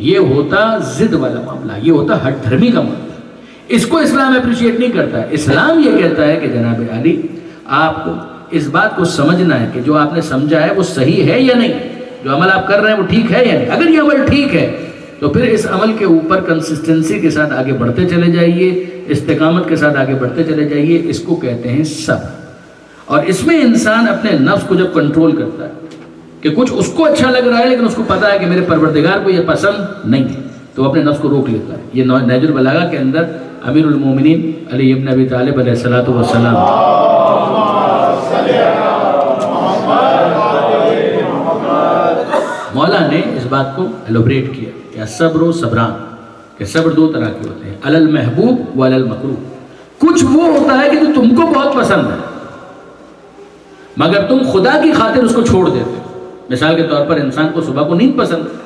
یہ ہوتا ضد والا معاملہ، یہ ہوتا ہٹ دھرمی کا معاملہ۔ اس کو اسلام اپریشیٹ نہیں کرتا ہے۔ اسلام یہ کہتا ہے کہ جناب علی آپ کو اس بات کو سمجھنا ہے کہ جو آپ نے سمجھا ہے وہ صحیح ہے یا نہیں، جو عمل آپ کر رہے ہیں وہ ٹھیک ہے یا نہیں۔ اگر یہ عمل ٹھیک ہے تو پھر اس عمل کے اوپر کنسسٹنسی کے ساتھ آگے بڑھتے چلے جائیے، استقامت کے ساتھ آگے بڑھتے چلے جائیے، اس کو کہتے ہیں صبر۔ اور اس میں انسان اپنے نفس کو جب کنٹرول کرتا ہے کہ کچھ اس کو اچھا لگ رہا ہے لیکن اس کو پتا ہے کہ میرے پروردگار کو یہ پسند نہیں ہے تو وہ اپنے نفس کو روک لیتا ہے۔ یہ نہج البلاغہ کے اندر امیر المومنین علی ابن ابی طالب علیہ السلام مولا نے اس بات کو ایلوبریٹ کیا کہ صبر و صبران، کہ صبر دو طرح کے ہوتے ہیں، علی المحبوب و علی المکروہ۔ کچھ وہ ہوتا ہے کہ جو تم کو بہت پسند ہے مگر تم خدا کی خاطر اس کو چھوڑ دیتے ہو۔ مثال کے طور پر انسان کو صبح کو نیند پسند ہے،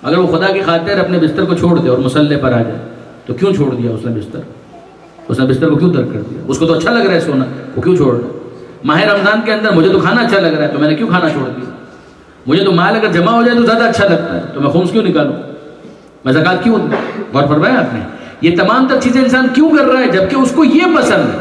اگر وہ خدا کی خاطر اپنے بستر کو چھوڑ دے اور مصلی پر آ جائے تو کیوں چھوڑ دیا اس نے بستر؟ اس نے بستر کو کیوں ترک کر دیا؟ اس کو تو اچھا لگ رہا ہے سونا، وہ کیوں چھوڑ رہا ہے؟ ماہ رمضان کے اندر مجھے تو کھانا اچھا لگ رہا ہے تو میں نے کیوں کھانا چھوڑ دیا؟ مجھے تو مال اگر جمع ہو جائے تو زیادہ اچھا لگتا ہے تو میں خمس کیوں نکالوں؟ میں زکوٰۃ کیوں دوں؟ غور فرمایا آپ نے؟ یہ تمام تر چیزیں انسان کیوں کر رہا ہے جبکہ اس کو یہ پسند ہے؟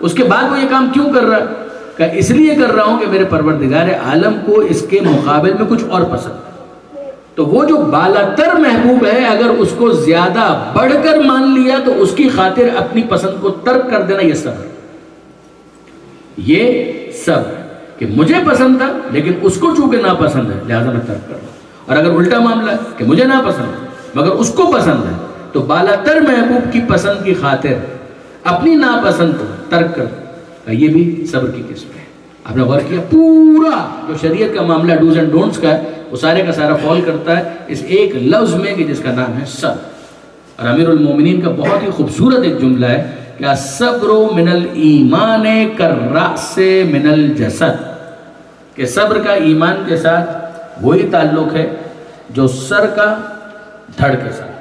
اس کے بعد وہ یہ کام کیوں کر رہا ہے؟ کہ اس لیے کر رہا ہوں کہ میرے پروردگار عالم کو اس کے مقابل میں کچھ اور پسند ہے۔ تو وہ جو بالاتر محبوب ہے اگر اس کو زیادہ بڑھ کر مان لیا تو اس کی خاطر اپنی پسند کو ترک کر دینا، یہ صبر، یہ صبر کہ مجھے پسند تھا لیکن اس کو چونکہ ناپسند ہے لہذا میں ترک کر رہا ہوں۔ اور اگر الٹا معاملہ ہے کہ مجھے ناپسند ہے مگر اس کو پسند ہے تو بالاتر محبوب کی پسند کی خاطر اپنی ناپسند کو ترک کر دو، یہ بھی صبر کی قسم ہے۔ آپ نے غور کیا پورا جو شریعت کا معاملہ ڈوز اینڈ ڈونٹس کا ہے وہ سارے کا سارا فال کرتا ہے اس ایک لفظ میں کہ جس کا نام ہے صبر۔ اور امیر المومنین کا بہت ہی خوبصورت ایک جملہ ہے کہ الصبر من الایمان کالرأس من الجسد، کہ صبر کا ایمان کے ساتھ وہی تعلق ہے جو سر کا دھڑ کے ساتھ،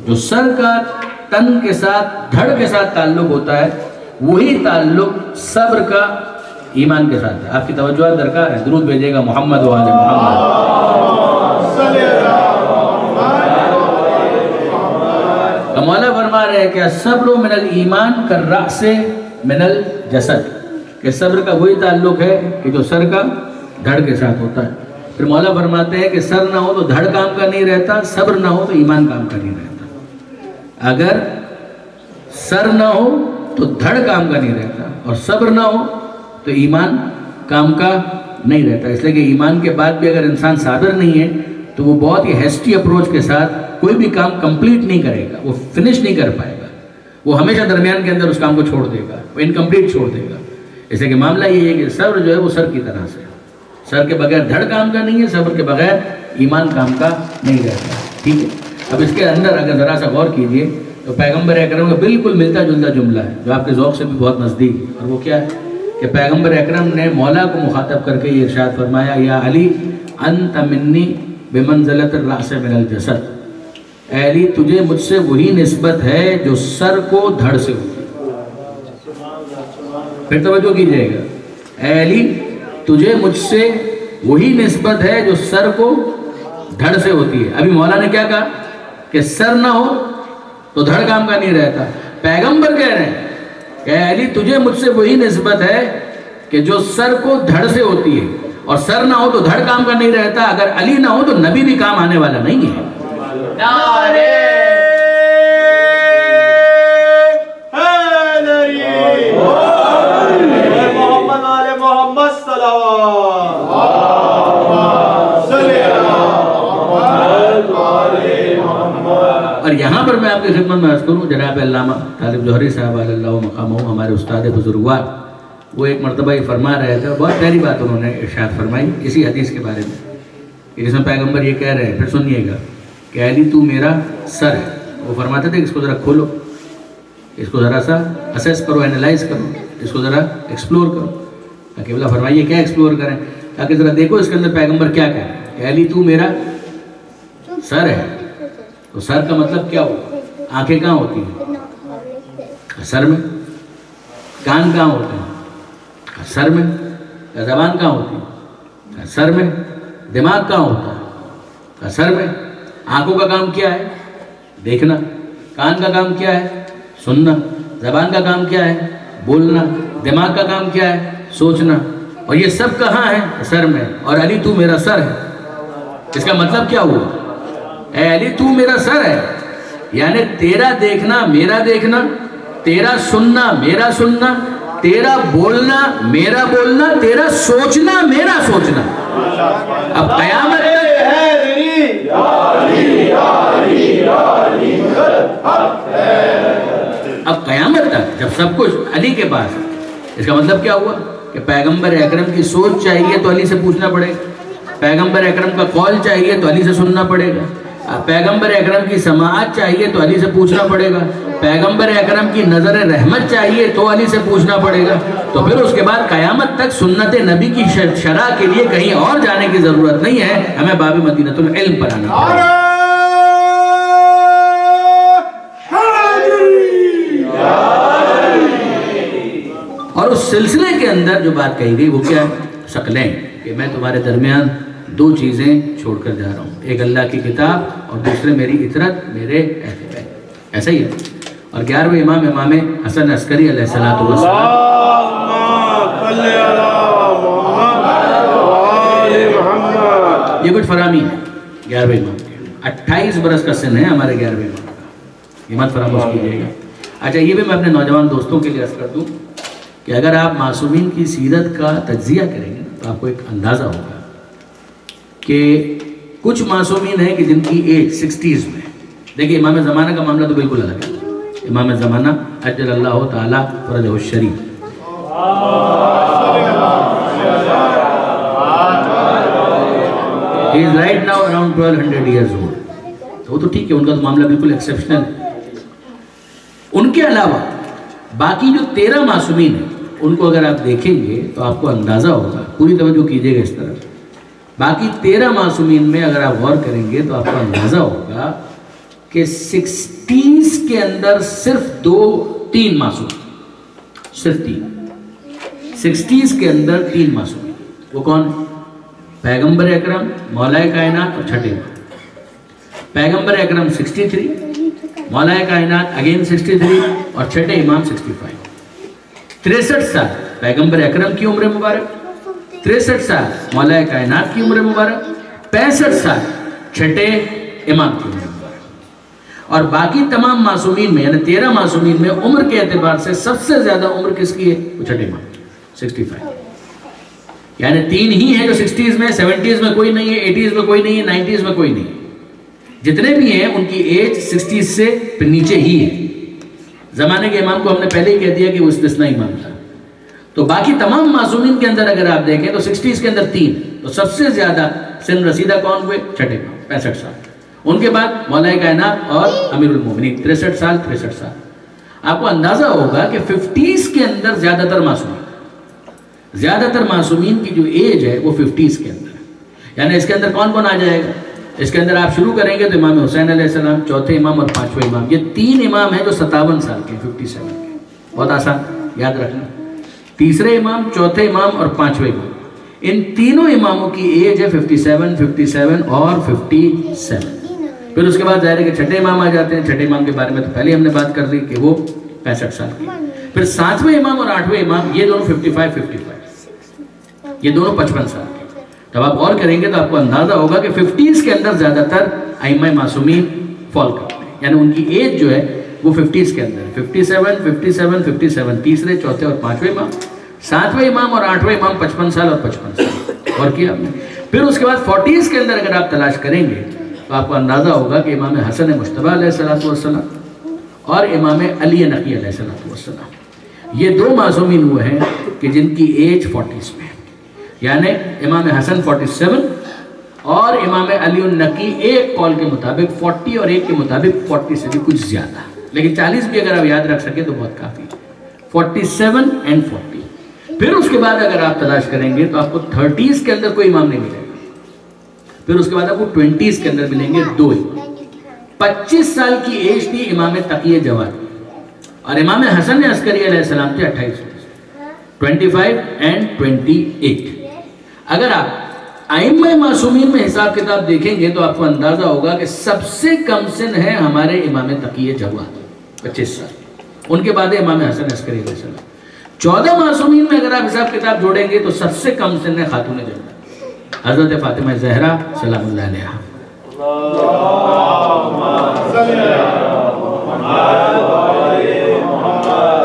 جو سر کا تن کے ساتھ دھڑ کے ساتھ تعلق ہوتا ہے وہی تعلق صبر کا ایمان کے ساتھ ہے۔ آپ کی توجہ درکار ہے، درود بھیجے گا محمد و آل محمد۔ مولا فرما رہے ہیں کہ الصبر من الایمان کالرأس من الجسد، کہ صبر کا وہی تعلق ہے کہ جو سر کا دھڑ کے ساتھ ہوتا ہے۔ پھر مولا فرماتے ہیں کہ سر نہ ہو تو دھڑ کام کا نہیں رہتا، صبر نہ ہو تو ایمان کام کا نہیں رہتا۔ اگر سر نہ ہو تو دھڑ کام کا نہیں رہتا اور صبر نہ ہو تو ایمان کام کا نہیں رہتا۔ اس لیے کہ ایمان کے بعد بھی اگر انسان صابر نہیں ہے تو وہ بہت ہی ہیسٹی اپروچ کے ساتھ کوئی بھی کام کمپلیٹ نہیں کرے گا، وہ فنش نہیں کر پائے گا، وہ ہمیشہ درمیان کے اندر اس کام کو چھوڑ دے گا، وہ انکمپلیٹ چھوڑ دے گا۔ اس لیے کہ معاملہ یہ ہے کہ صبر جو ہے وہ سر کی طرح سے، سر کے بغیر دھڑ کام کا نہیں ہے، صبر کے بغیر ایمان کام کا نہیں رہتا. ٹھیک ہے. اب اس کے اندر اگر ذرا سا غور کیجئے تو پیغمبر اکرم کا بالکل ملتا جلتا جملہ ہے جو آپ کے ذوق سے بھی بہت نزدیک ہے، اور وہ کیا ہے کہ پیغمبر اکرم نے مولا کو مخاطب کر کے یہ ارشاد فرمایا یا علی انت منی بمنزلت الرأس من الجسد، اے علی تجھے مجھ سے وہی نسبت ہے جو سر کو دھڑ سے ہوتی ہے. پھر توجہ کیجئے گا، اے علی تجھے مجھ سے وہی نسبت ہے جو سر کو دھڑ سے ہوتی ہے. ابھی مولا نے کیا کہا کہ سر نہ ہو تو دھڑ کام کا نہیں رہتا. پیغمبر کہہ رہے ہیں کہ اے علی تجھے مجھ سے وہی نسبت ہے کہ جو سر کو دھڑ سے ہوتی ہے، اور سر نہ ہو تو دھڑ کام کا نہیں رہتا. اگر علی نہ ہو تو نبی بھی کام آنے والا نہیں ہے. اور یہاں پر میں آپ کی خدمت میں عرض کروں، جناب علامہ طالب جوہری صاحب علی اللہ مقامہ ہمارے استاد بزرگوار، وہ ایک مرتبہ یہ فرما رہے تھے، بہت پیاری بات انہوں نے ارشاد فرمائی اسی حدیث کے بارے میں، جس میں پیغمبر یہ کہہ رہے ہیں، پھر سنیے گا کہ علی تو میرا سر ہے. وہ فرماتے تھے کہ اس کو ذرا کھولو، اس کو ذرا سا اسیس کرو، اینالائز کرو، اس کو ذرا ایکسپلور کرو. کہ اللہ فرمائیے کیا ایکسپلور کریں، تاکہ ذرا دیکھو اس کے اندر پیغمبر کیا کہہ رہے ہیں کہ علی تو میرا سر ہے. تو سر کا مطلب کیا ہوا؟ آنکھیں کہاں ہوتی ہیں؟ سر میں. کان کہاں ہوتے ہیں؟ سر میں. زبان کہاں ہوتی ہے؟ سر میں. دماغ کہاں ہوتا ہے؟ سر میں. آنکھوں کا کام کیا ہے؟ دیکھنا. کان کا کام کیا ہے؟ سننا. زبان کا کام کیا ہے؟ بولنا. دماغ کا کام کیا ہے؟ سوچنا. اور یہ سب کہاں ہے؟ سر میں. اور علی تو میرا سر ہے. اس کا مطلب کیا ہوا؟ اے علی تو میرا سر ہے، یعنی تیرا دیکھنا میرا دیکھنا، تیرا سننا میرا سننا، تیرا بولنا میرا بولنا، تیرا سوچنا میرا سوچنا. اب قیامت تک جب سب کچھ علی کے پاس ہے، اس کا مطلب کیا ہوا کہ پیغمبر اکرم کی سوچ چاہیے تو علی سے پوچھنا پڑے گا، پیغمبر اکرم کا قول چاہیے تو علی سے سننا پڑے گا، پیغمبر اکرم کی سماعت چاہیے تو علی سے پوچھنا پڑے گا، پیغمبر اکرم کی نظر رحمت چاہیے تو علی سے پوچھنا پڑے گا. تو پھر اس کے بعد قیامت تک سنت نبی کی شرح کے لیے کہیں اور جانے کی ضرورت نہیں ہے، ہمیں باب مدینۃ العلم پر آنا ہے. اور اس سلسلے کے اندر جو بات کہی گئی وہ کیا ہے؟ شکلیں، کہ میں تمہارے درمیان دو چیزیں چھوڑ کر جا رہا ہوں، ایک اللہ کی کتاب اور دوسرے میری اطرت، میرے اہل. ایسا ہی ہے. اور 11ویں امام حسن عسکری علیہ السلام یہ کچھ فرامین ہے 11ویں امام کے. 28 برس کا سن ہے ہمارے 11ویں امام کا، یہ مت فراموش کیجیے گا. اچھا یہ بھی میں اپنے نوجوان دوستوں کے لیے عرض کر دوں کہ اگر آپ معصومین کی سیرت کا تجزیہ کریں گے تو آپ کو ایک اندازہ ہوگا کہ کچھ معصومین ہیں کہ جن کی ایج 60s میں. دیکھیں امام زمانہ کا معاملہ تو بالکل الگ ہے. امام زمانہ اجل اللہ تعالیٰ فرجہ الشریف، he is right now around 1200 years old. وہ تو ٹھیک ہے، ان کا تو معاملہ بالکل ایکسیپشنل ہے. ان کے علاوہ باقی جو 13 معصومین ہیں ان کو اگر آپ دیکھیں گے تو آپ کو اندازہ ہوگا، پوری توجہ کیجئے گا اس طرح. باقی 13 معصومین میں اگر آپ غور کریں گے تو آپ کو اندازہ ہوگا کہ 60s کے اندر صرف 3 معصوم، صرف 3 60s کے اندر 3 معصوم. وہ کون؟ پیغمبر اکرم، مولا کائنات اور چھٹے امام. پیغمبر اکرم 63، مولا کائنات اگین 63 اور چھٹے امام 65. 63 سال پیغمبر اکرم کی عمر مبارک، 63 سال مولا کائنات کی عمر مبارک، 65 سال چھٹے امام کی عمر مبارک. اور باقی تمام معصومین میں یعنی 13 معصومین میں عمر کے اعتبار سے سب سے زیادہ عمر کس کی ہے؟ وہ چھٹے امام 65. یعنی 3 ہی ہیں جو 60s میں، 70s میں کوئی نہیں ہے، 80s میں کوئی نہیں ہے، 90s میں کوئی نہیں ہے. جتنے بھی ہیں ان کی ایج 60s سے پھر نیچے ہی ہے. زمانے کے امام کو ہم نے پہلے ہی کہہ دیا کہ وہ استثنائی امام تھا. تو باقی تمام معصومین کے اندر اگر آپ دیکھیں تو 60s کے اندر 3، تو سب سے زیادہ سن رسیدہ کون ہوئے؟ چھٹے امام 65 سال. ان کے بعد مولا کائنات اور امیر المومنین 63 سال 63 سال. آپ کو اندازہ ہوگا کہ 50s کے اندر زیادہ تر معصومین کی جو ایج ہے وہ 50s کے اندر ہے. یعنی اس کے اندر کون کون آ جائے گا؟ اس کے اندر آپ شروع کریں گے تو امام حسین علیہ السلام، چوتھے امام اور پانچویں امام، یہ 3 امام ہیں جو 57 سال کے، 57 کے. بہت آسان یاد رکھنا. تیسرے امام، چوتھے امام اور پانچویں امام، ان تینوں اماموں کی ایج ہے 57 57 اور 57. پھر اس کے بعد ظاہر ہے کہ چھٹے امام آ جاتے ہیں. چھٹے امام کے بارے میں تو پہلے ہم نے بات کر لی کہ وہ 65 سال کے. پھر 7ویں امام اور 8ویں امام یہ دونوں 55 یہ دونوں 55 سال کے. جب آپ غور کریں گے تو آپ کو اندازہ ہوگا کہ 50s کے اندر زیادہ تر ائمہ معصومین فال کرتے ہیں. یعنی ان کی ایج جو ہے وہ 50s کے اندر 57 57 57 تیسرے، چوتھے اور پانچویں امام. 7ویں امام اور 8ویں امام 55 سال اور 55 سال. اور کیا آپ نے پھر اس کے بعد 40s کے اندر اگر آپ تلاش کریں گے تو آپ کو اندازہ ہوگا کہ امام حسن مجتبیٰ علیہ السلام اور امام علی نقی علیہ السلام یہ 2 معصومین ہوئے ہیں کہ جن کی ایج 40s میں ہے. یعنی امام حسن 47 اور امام علی النقی ایک قول کے مطابق 40 اور ایک کے مطابق 40 سے بھی کچھ زیادہ، لیکن 40 بھی اگر آپ یاد رکھ سکیں تو بہت کافی. 47 and 40. پھر اس کے بعد اگر آپ تلاش کریں گے تو آپ کو 30s کے اندر کوئی امام نہیں ملے گا. پھر اس کے بعد آپ کو 20s کے اندر ملیں گے 2 امام. 25 سال کی ایج تھی امام تقی جواد اور امام حسن عسکری علیہ السلام تھے 28 25 and 28. اگر آپ ائمہ معصومین میں حساب کتاب دیکھیں گے تو آپ کو اندازہ ہوگا کہ سب سے کم سن ہے ہمارے امام تقی جواد 25 سال. ان کے بعد امام حسن عسکری علیہ السلام. 14 معصومین میں اگر آپ حساب کتاب جوڑیں گے تو سب سے کم سن ہے خاتون جنت حضرت فاطمہ زہرا سلام اللہ علیہا.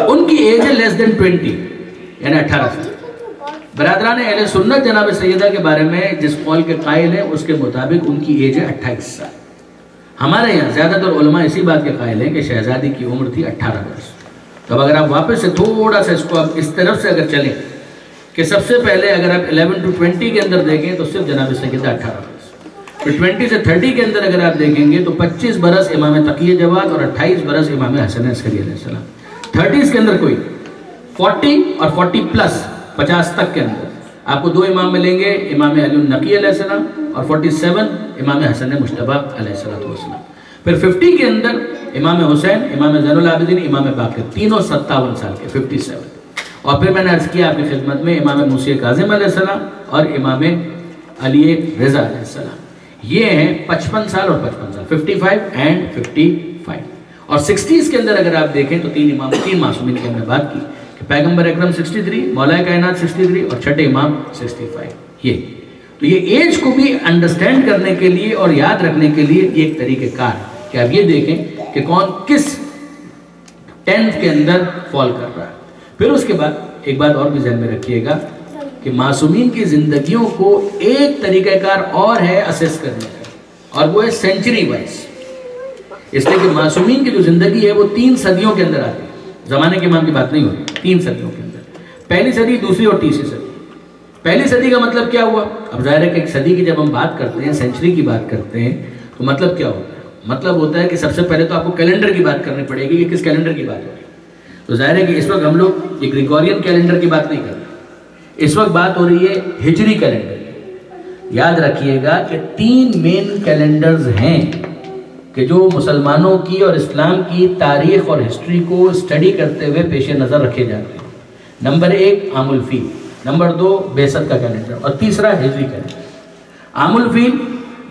ان کی ایج ہے لیس دین 20 یعنی 18 سال. برادران اہل سنت جناب سیدہ کے بارے میں جس قول کے قائل ہیں اس کے مطابق ان کی ایج ہے 28 سال. ہمارے یہاں زیادہ تر علماء اسی بات کے قائل ہیں کہ شہزادی کی عمر تھی 18 برس. تو اگر آپ واپس سے تھوڑا سا اس کو اس طرف سے اگر چلیں کہ سب سے پہلے اگر آپ 11 to 20 کے اندر دیکھیں تو صرف جناب سیدہ 18 برس. پھر 20 سے 30 کے اندر اگر آپ دیکھیں گے تو 25 برس امام تقی جواد اور 28 برس امام حسن عسکری علیہ السلام. 30s کے اندر کوئی 40 اور 40 پلس 50 تک کے اندر آپ کو 2 امام ملیں گے، امام علی النقی علیہ السلام اور 47 امام حسن مجتبیٰ علیہ السلام. پھر 50 کے اندر امام حسین، امام زین العابدین، امام باقر، تینوں 57 سال کے 57. اور پھر میں نے عرض کیا آپ کی خدمت میں امام موسی کاظم علیہ السلام اور امام علی رضا علیہ السلام یہ ہیں 55 سال اور 55 سال 55 and 55. اور 60s کے اندر اگر آپ دیکھیں تو 3 معصومین کی ہم نے بات کی کہ پیغمبر اکرم 63، مولا کائنات 63 اور چھٹے امام 65. تو یہ ایج کو بھی انڈرسٹینڈ کرنے کے لیے اور یاد رکھنے کے لیے ایک طریقہ کار کہ آپ یہ دیکھیں کہ کون کس 10th کے اندر فال کر رہا ہے. پھر اس کے بعد ایک بات اور بھی ذہن میں رکھیے گا کہ معصومین کی زندگیوں کو ایک طریقہ کار اور ہے اسیس کرنے کا اور وہ ہے سینچری وائز. اس لیے کہ معصومین کی جو زندگی ہے وہ 3 صدیوں کے اندر آتی ہے. زمانے کے امام کی بات نہیں ہوتی، 3 صدیوں کے اندر. پہلی صدی، دوسری اور تیسری صدی. پہلی صدی کا مطلب کیا ہوا؟ اب ظاہر ہے کہ ایک صدی کی جب ہم بات کرتے ہیں، سینچری کی بات کرتے ہیں تو مطلب کیا ہوتا ہے؟ مطلب ہوتا ہے کہ سب سے پہلے تو آپ کو کیلنڈر کی بات کرنی پڑے گی کہ کس کیلنڈر کی بات ہو رہی ہے. تو ظاہر ہے کہ اس وقت ہم لوگ یہ گریگورین کیلنڈر کی بات نہیں کر رہے، اس وقت بات ہو رہی ہے ہجری کیلنڈر کی. یاد رکھیے گا کہ 3 مین کیلنڈرز ہیں کہ جو مسلمانوں کی اور اسلام کی تاریخ اور ہسٹری کو اسٹڈی کرتے ہوئے پیش نظر رکھے جاتے ہیں. نمبر 1 عام الفیل، نمبر 2 بعثت کا کیلنڈر اور تیسرا ہجری کیلنڈر. عام الفیل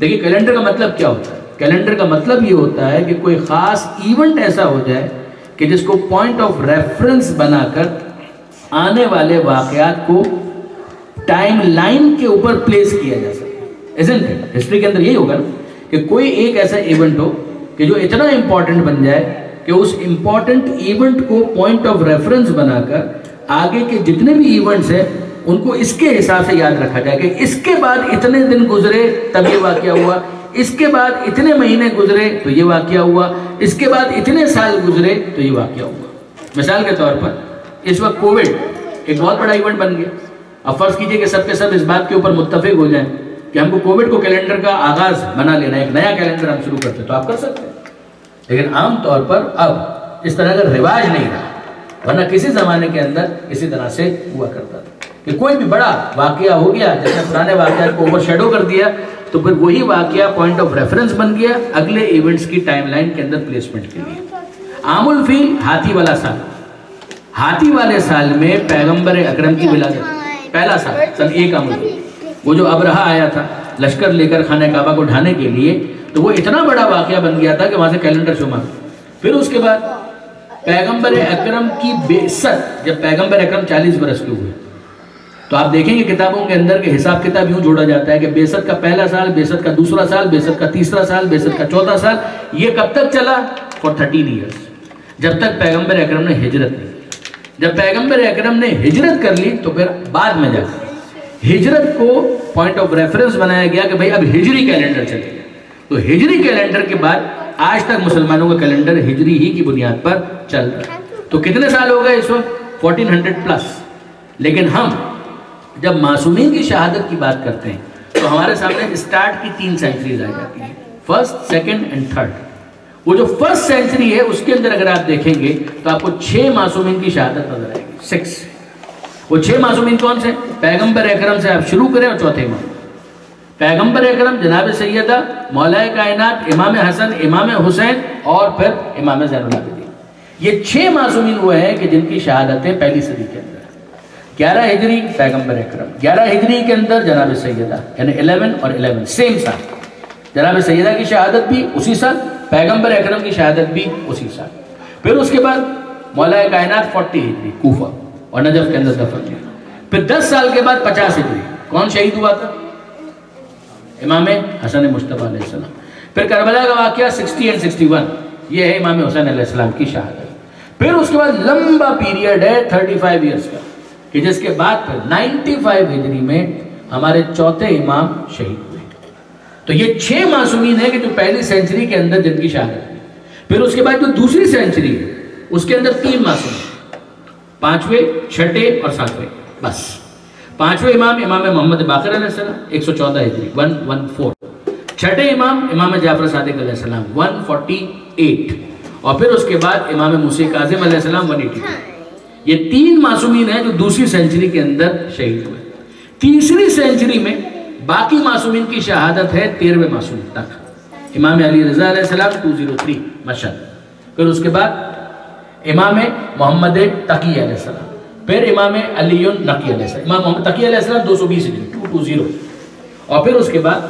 دیکھیے کیلنڈر کا مطلب کیا ہوتا ہے؟ کیلنڈر کا مطلب یہ ہوتا ہے کہ کوئی خاص ایونٹ ایسا ہو جائے کہ جس کو پوائنٹ آف ریفرنس بنا کر آنے والے واقعات کو ٹائم لائن کے اوپر پلیس کیا جا سکے. isn't it؟ ہسٹری کے اندر یہی ہوگا نا کہ کوئی ایک ایسا ایونٹ ہو کہ جو اتنا امپورٹنٹ بن جائے کہ اس امپورٹنٹ ایونٹ کو پوائنٹ آف ریفرنس بنا کر آگے کے جتنے بھی ایونٹس ہیں ان کو اس کے حساب سے یاد رکھا جائے کہ اس کے بعد اتنے دن گزرے تب یہ واقعہ ہوا، اس کے بعد اتنے مہینے گزرے تو یہ واقعہ ہوا، اس کے بعد اتنے سال گزرے تو یہ واقعہ ہوا. مثال کے طور پر اس وقت کووڈ ایک بہت بڑا ایونٹ بن گیا. اب فرض کیجئے کہ سب کے سب اس بات کے اوپر متفق ہو جائیں کہ ہم کو کووڈ کو کیلنڈر کا آغاز بنا لینا ہے، ایک نیا کیلنڈر ہم شروع کرتے تو آپ کر سکتے ہیں، لیکن عام طور پر اب اس طرح کا رواج نہیں رہا، ورنہ کسی زمانے کے اندر اسی طرح سے ہوا کرتا تھا کہ کوئی بھی بڑا واقعہ ہو گیا، جس نے پرانے واقعات کو اوور شیڈو کر دیا، تو پھر وہی واقعہ پوائنٹ آف ریفرنس بن گیا اگلے ایونٹس کی ٹائم لائن کے اندر پلیسمنٹ کے لیے۔ عام الفیل ہاتھی والا سال، ہاتھی والے سال میں پیغمبر اکرم کی ولادت، پہلا سال سن 1 عام الفیل، وہ جو ابرہا آیا تھا لشکر لے کر خانہ کعبہ کو ڈھانے کے لیے، تو وہ اتنا بڑا واقعہ بن گیا تھا کہ وہاں سے کیلنڈر شمار۔ پھر اس کے بعد پیغمبر اکرم کی بعثت، جب پیغمبر اکرم 40 برس کے ہوئے، تو آپ دیکھیں گے کتابوں کے اندر کہ حساب کتاب یوں جوڑا جاتا ہے کہ بعثت کا پہلا سال، بعثت کا دوسرا سال، بعثت کا تیسرا سال، بعثت کا چوتھا سال، یہ کب تک چلا؟ فور 13 ایئرس، جب تک پیغمبر اکرم نے ہجرت نہیں۔ جب پیغمبر اکرم نے ہجرت کر لی تو پھر بعد میں جا ہجرت کو پوائنٹ آف ریفرنس بنایا گیا کہ بھائی اب ہجری کیلنڈر چلے گا، تو ہجری کیلنڈر کے بعد آج تک مسلمانوں کا کیلنڈر ہجری ہی کی بنیاد پر چل رہا ہے۔ تو کتنے سال ہو گئے اس وقت؟ 1400 پلس۔ لیکن ہم جب معصومین کی شہادت کی بات کرتے ہیں تو ہمارے سامنے اسٹارٹ کی 3 سینچریز آ جاتی ہیں، فرسٹ، سیکنڈ اینڈ تھرڈ۔ وہ جو فرسٹ سینچری ہے اس کے اندر اگر آپ دیکھیں گے تو آپ کو 6 معصومین کی شہادت نظر آئے گی، 6۔ وہ 6 معصومین کون سے؟ پیغمبر اکرم سے آپ شروع کریں اور چوتھے امام پیغمبر اکرم، جناب سیدہ مولا کائنات امام حسن، امام حسین اور پھر امام زین العابدین۔ یہ 6 معصومین ہوئے ہیں کہ جن کی شہادتیں پہلی صدی کے اندر، 11 ہجری پیغمبر اکرم، 11 ہجری کے اندر جناب سیدہ، یعنی 11 اور 11 سیم سال، جناب سیدہ کی شہادت بھی اسی سال، پیغمبر اکرم کی شہادت بھی اسی سال۔ پھر اس کے بعد مولا کائنات 40 ہجری کوفہ اور نجف کے اندر دفن کیا۔ پھر 10 سال کے بعد 50 ہجری کون شہید ہوا تھا؟ امام حسن مصطفیٰ علیہ السلام۔ پھر کربلا کا واقعہ 60 اور 61، یہ ہے امام حسین علیہ السلام کی شہادت۔ پھر اس کے بعد لمبا پیریڈ ہے 35 ایئرس کا، کہ جس کے بعد پھر 95 ہجری میں ہمارے چوتھے امام شہید ہوئے۔ تو یہ 6 معصومین ہیں کہ جو پہلی سینچری کے اندر جن کی شہادت ہے۔ پھر اس کے بعد جو دوسری سینچری ہے اس کے اندر 3 معصوم، 5ویں، 6ٹھے اور 7ویں، بس۔ 5ویں امام امام محمد باقر علیہ السلام 114 ہجری 114، 6ٹھے امام امام جعفر صادق علیہ السلام 148، اور پھر اس کے بعد امام موسیٰ کاظم علیہ السلام 182۔ یہ 3 معصومین ہیں جو دوسری سینچری کے اندر شہید ہوئے۔ تیسری سینچری میں باقی معصومین کی شہادت ہے 13ویں معصوم تک، امام علی رضا علیہ السلام 203 مشہد۔ پھر اس کے بعد امام محمد تقی علیہ السلام، پھر امام علی نقی علیہ السلام، امام محمد تقی علیہ السلام 220 ہجری 220، اور پھر اس کے بعد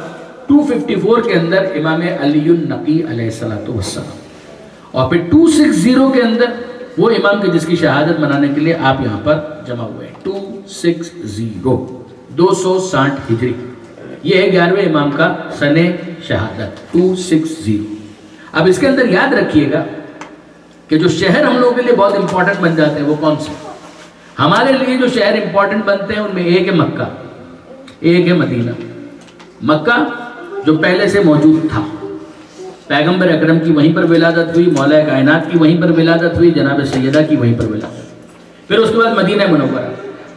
254 کے اندر امام علی نقی علیہ السلام، اور پھر 260 کے اندر وہ امام کے جس کی شہادت منانے کے لیے آپ یہاں پر جمع ہوئے ہیں، 260 260 ہجری، یہ ہے 11ویں امام کا سن شہادت 260۔ اب اس کے اندر یاد رکھیے گا کہ جو شہر ہم لوگوں کے لیے بہت امپورٹنٹ بن جاتے ہیں وہ کون سے؟ ہمارے لیے جو شہر امپورٹنٹ بنتے ہیں ان میں ایک ہے مکہ، ایک ہے مدینہ۔ مکہ جو پہلے سے موجود تھا، پیغمبر اکرم کی وہیں پر ولادت ہوئی، مولا کائنات کی وہیں پر ولادت ہوئی، جناب سیدہ کی وہیں پر ولادت۔ پھر اس کے بعد مدینہ منورہ،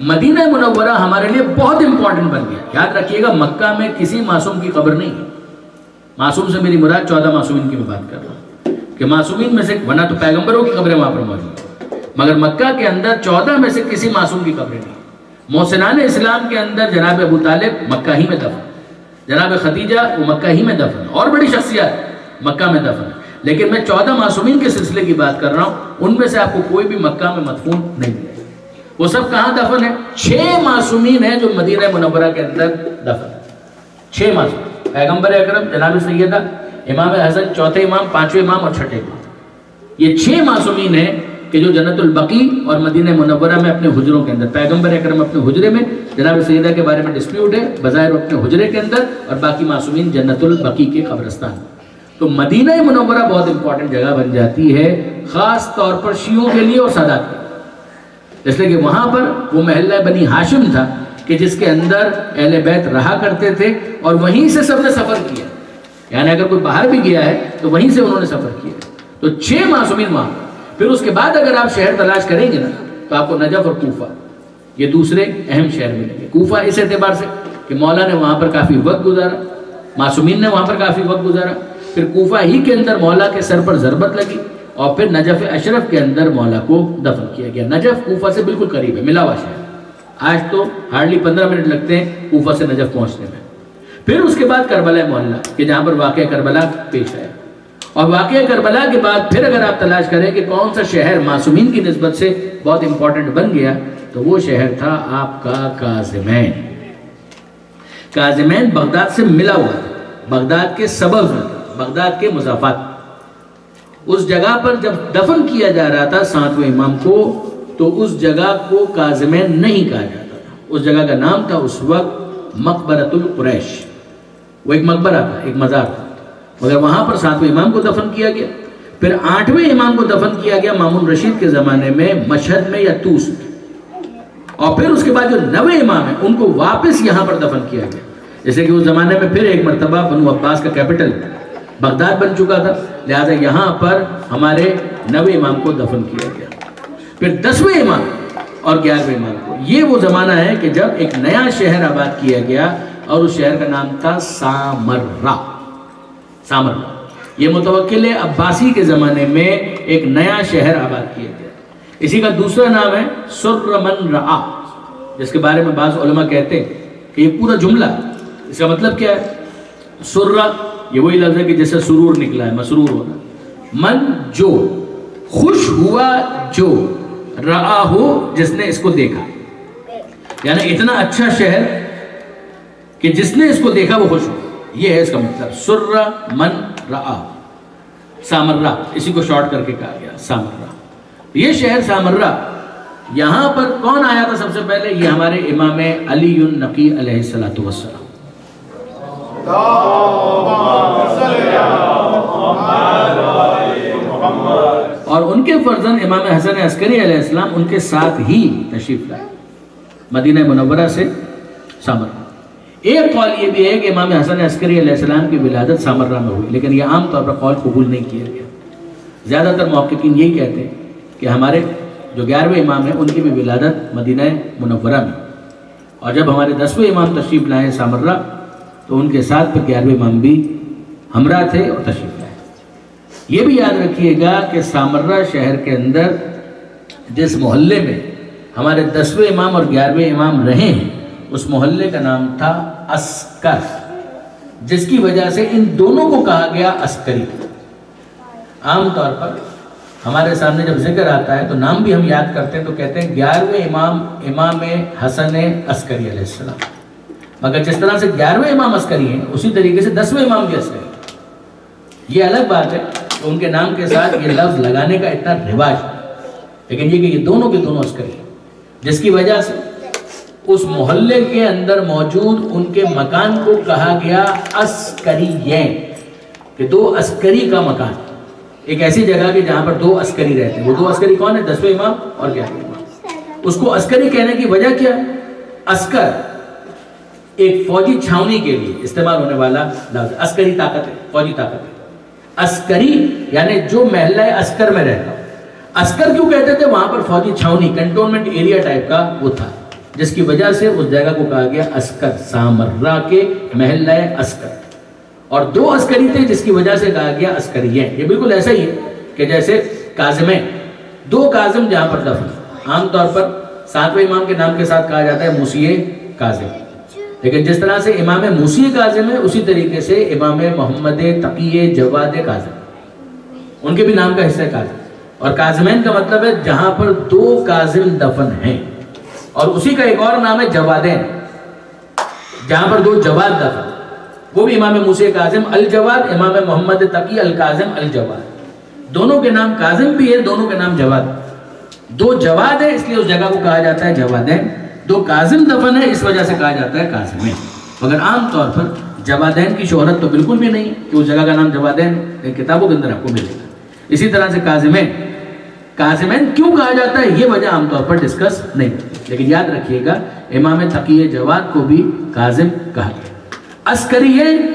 مدینہ منورہ ہمارے لیے بہت امپورٹنٹ بن گیا۔ یاد رکھیے گا مکہ میں کسی معصوم کی قبر نہیں ہے، معصوم سے میری مراد 14 معصومین کی میں بات کر رہا ہوں کہ معصومین میں سے ورنہ تو پیغمبروں کی قبریں وہاں پر موجود ہیں، مگر مکہ کے اندر 14 میں سے کسی معصوم کی قبریں نہیں۔ محسنان اسلام کے اندر جناب ابو طالب مکہ ہی میں دفن، جناب خدیجہ وہ مکہ ہی میں دفن، اور بڑی شخصیات مکہ میں دفن، لیکن میں 14 معصومین کے سلسلے کی بات کر رہا ہوں، ان میں سے آپ کو کوئی بھی مکہ میں مدفون نہیں ملے۔ وہ سب کہاں دفن ہیں؟ 6 معصومین ہیں جو مدینہ منورہ کے اندر دفن ہیں، 6 معصومین، پیغمبر اکرم، جناب سیدہ، امام حسن، چوتھے امام، 5ویں امام اور 6ٹھے امام۔ یہ 6 معصومین ہیں کہ جو جنت البقیع اور مدینہ منورہ میں اپنے حجروں کے اندر، پیغمبر اکرم اپنے حجرے میں، جناب سیدہ کے بارے میں ڈسپیوٹ ہے، بظاہر اپنے حجرے کے اندر، اور باقی معصومین جنت البقیع کے قبرستان۔ تو مدینہ منورہ بہت امپورٹنٹ جگہ بن جاتی ہے، خاص طور پر شیعوں کے لیے اور سادات کے لیے، اس لیے کہ وہاں پر وہ محلہ بنی ہاشم تھا کہ جس کے اندر اہل بیت رہا کرتے تھے، اور وہیں سے سب نے سفر کیا، یعنی اگر کوئی باہر بھی گیا ہے تو وہیں سے انہوں نے سفر کیا۔ تو 6 معصومین وہاں۔ پھر اس کے بعد اگر آپ شہر تلاش کریں گے نا تو آپ کو نجف اور کوفہ، یہ دوسرے اہم شہر ملیں گے۔ کوفہ اس اعتبار سے کہ مولا نے وہاں پر کافی وقت گزارا، معصومین نے وہاں پر کافی وقت گزارا، پھر کوفہ ہی کے اندر مولا کے سر پر ضربت لگی اور پھر نجف اشرف کے اندر مولا کو دفن کیا گیا۔ نجف کوفہ سے بالکل قریب ہے، ملا ہوا شہر، آج تو ہارڈلی 15 منٹ لگتے ہیں کوفہ سے نجف پہنچنے میں۔ پھر اس کے بعد کربلا محلہ کہ جہاں پر واقعہ کربلا پیش آیا، اور واقعہ کربلا کے بعد پھر اگر آپ تلاش کریں کہ کون سا شہر معصومین کی نسبت سے بہت امپورٹنٹ بن گیا تو وہ شہر تھا آپ کا کاظمین۔ کاظمین بغداد سے ملا ہوا تھا، بغداد کے سبب میں، بغداد کے مضافات۔ اس جگہ پر جب دفن کیا جا رہا تھا 7ویں امام کو تو اس جگہ کو کاظمین نہیں کہا جاتا تھا، اس جگہ کا نام تھا اس وقت مقبرۃ القریش۔ وہ ایک مقبرہ تھا، ایک مزار تھا، مگر وہاں پر 7ویں امام کو دفن کیا گیا۔ پھر 8ویں امام کو دفن کیا گیا مامون رشید کے زمانے میں مشہد میں یا توس میں، اور پھر اس کے بعد جو 9ویں امام ہیں ان کو واپس یہاں پر دفن کیا گیا، جیسے کہ اس زمانے میں پھر ایک مرتبہ بنو عباس کا کیپٹل بغداد بن چکا تھا، لہذا یہاں پر ہمارے 9ویں امام کو دفن کیا گیا۔ پھر 10ویں امام اور 11ویں امام کو، یہ وہ زمانہ ہے کہ جب ایک نیا شہر آباد کیا گیا اور اس شہر کا نام تھا سامرہ۔ سامرہ یہ متوکل عباسی کے زمانے میں ایک نیا شہر آباد کیا گیا۔ اسی کا دوسرا نام ہے سرمنرآ، جس کے بارے میں بعض علماء کہتے ہیں کہ یہ پورا جملہ اس کا مطلب کیا ہے؟ سرہ یہ وہی لفظ ہے کہ جیسے سرور نکلا ہے، مسرور ہونا، من جو خوش ہوا، جو رآ ہو جس نے اس کو دیکھا، یعنی اتنا اچھا شہر کہ جس نے اس کو دیکھا وہ خوش ہو، یہ ہے اس کا مطلب سرہ من رآ۔ سامرہ اسی کو شارٹ کر کے کہا گیا سامرہ۔ یہ شہر سامرہ، یہاں پر کون آیا تھا سب سے پہلے؟ یہ ہمارے امام علی النقی علیہ السلام، اور ان کے فرزند امام حسن عسکری علیہ السلام ان کے ساتھ ہی تشریف لائے مدینہ منورہ سے سامرہ۔ ایک قول یہ بھی ہے کہ امام حسن عسکری علیہ السلام کی ولادت سامرہ میں ہوئی، لیکن یہ عام طور پر قول قبول نہیں کیا گیا۔ زیادہ تر محققین یہی کہتے ہیں کہ ہمارے جو 11ویں امام ہیں ان کی بھی ولادت مدینہ منورہ میں، اور جب ہمارے 10ویں امام تشریف لائے سامرہ تو ان کے ساتھ پھر 11ویں امام بھی ہمراہ تھے اور تشریف لائے۔ یہ بھی یاد رکھیے گا کہ سامرہ شہر کے اندر جس محلے میں ہمارے 10ویں امام اور 11ویں امام رہے ہیں اس محلے کا نام تھا عسکر، جس کی وجہ سے ان دونوں کو کہا گیا عسکری۔ عام طور پر ہمارے سامنے جب ذکر آتا ہے تو نام بھی ہم یاد کرتے ہیں تو کہتے ہیں 11ویں امام امام حسن عسکری علیہ السلام، مگر جس طرح سے 11ویں امام عسکری ہیں اسی طریقے سے 10ویں امام بھی عسکری ہیں۔ یہ الگ بات ہے کہ ان کے نام کے ساتھ یہ لفظ لگانے کا اتنا رواج ہے، لیکن یہ کہ یہ دونوں کے دونوں عسکری ہیں، جس کی وجہ سے اس محلے کے اندر موجود ان کے مکان کو کہا گیا عسکریین، کہ 2 عسکری کا مکان، ایک ایسی جگہ کہ جہاں پر 2 عسکری رہتے ہیں۔ وہ 2 عسکری کون ہیں؟ 10ویں امام اور 11ویں امام۔ اس کو عسکری کہنے کی وجہ کیا؟ عسکر ایک فوجی چھاونی کے لیے استعمال ہونے والا لفظ، عسکری طاقت ہے، فوجی طاقت ہے۔ عسکری یعنی جو محلہ عسکر میں رہتا ہو۔ عسکر کیوں کہتے تھے؟ وہاں پر فوجی چھاونی، کنٹونمنٹ ایریا ٹائپ کا وہ تھا، جس کی وجہ سے اس جگہ کو کہا گیا عسکر، سامرہ کے محلہ عسکر۔ اور 2 عسکری تھے جس کی وجہ سے کہا گیا عسکریین۔ یہ بالکل ایسا ہی ہے کہ جیسے کاظمین، 2 کاظم جہاں پر دفن، عام طور پر 7ویں امام کے نام کے ساتھ کہا جاتا ہے موسی کاظم، لیکن جس طرح سے امام موسی کاظم ہے اسی طریقے سے امام محمد تقی جواد کاظم، ان کے بھی نام کا حصہ ہے کاظم۔ اور کاظمین کا مطلب ہے جہاں پر 2 کاظم دفن ہیں، اور اسی کا ایک اور نام ہے جوادین، جہاں پر 2 جواد دفن، وہ بھی امام موسی کاظم الجواد، امام محمد تقی الکاظم الجواد، دونوں کے نام کاظم بھی ہے، دونوں کے نام جواد، 2 جواد ہے اس لیے اس جگہ کو کہا جاتا ہے جوادین، 2 کاظم دفن ہے اس وجہ سے کہا جاتا ہے کاظمین۔ مگر عام طور پر جوادین کی شہرت تو بالکل بھی نہیں کہ اس جگہ کا نام جوادین، کتابوں کے اندر آپ کو ملے گا۔ اسی طرح سے کاظمین، کاظمین کیوں کہا جاتا ہے یہ وجہ عام طور پر ڈسکس نہیں ہوتی، لیکن یاد رکھیے گا امام تقی جواد کو بھی کاظم کہا گیا۔ عسکریین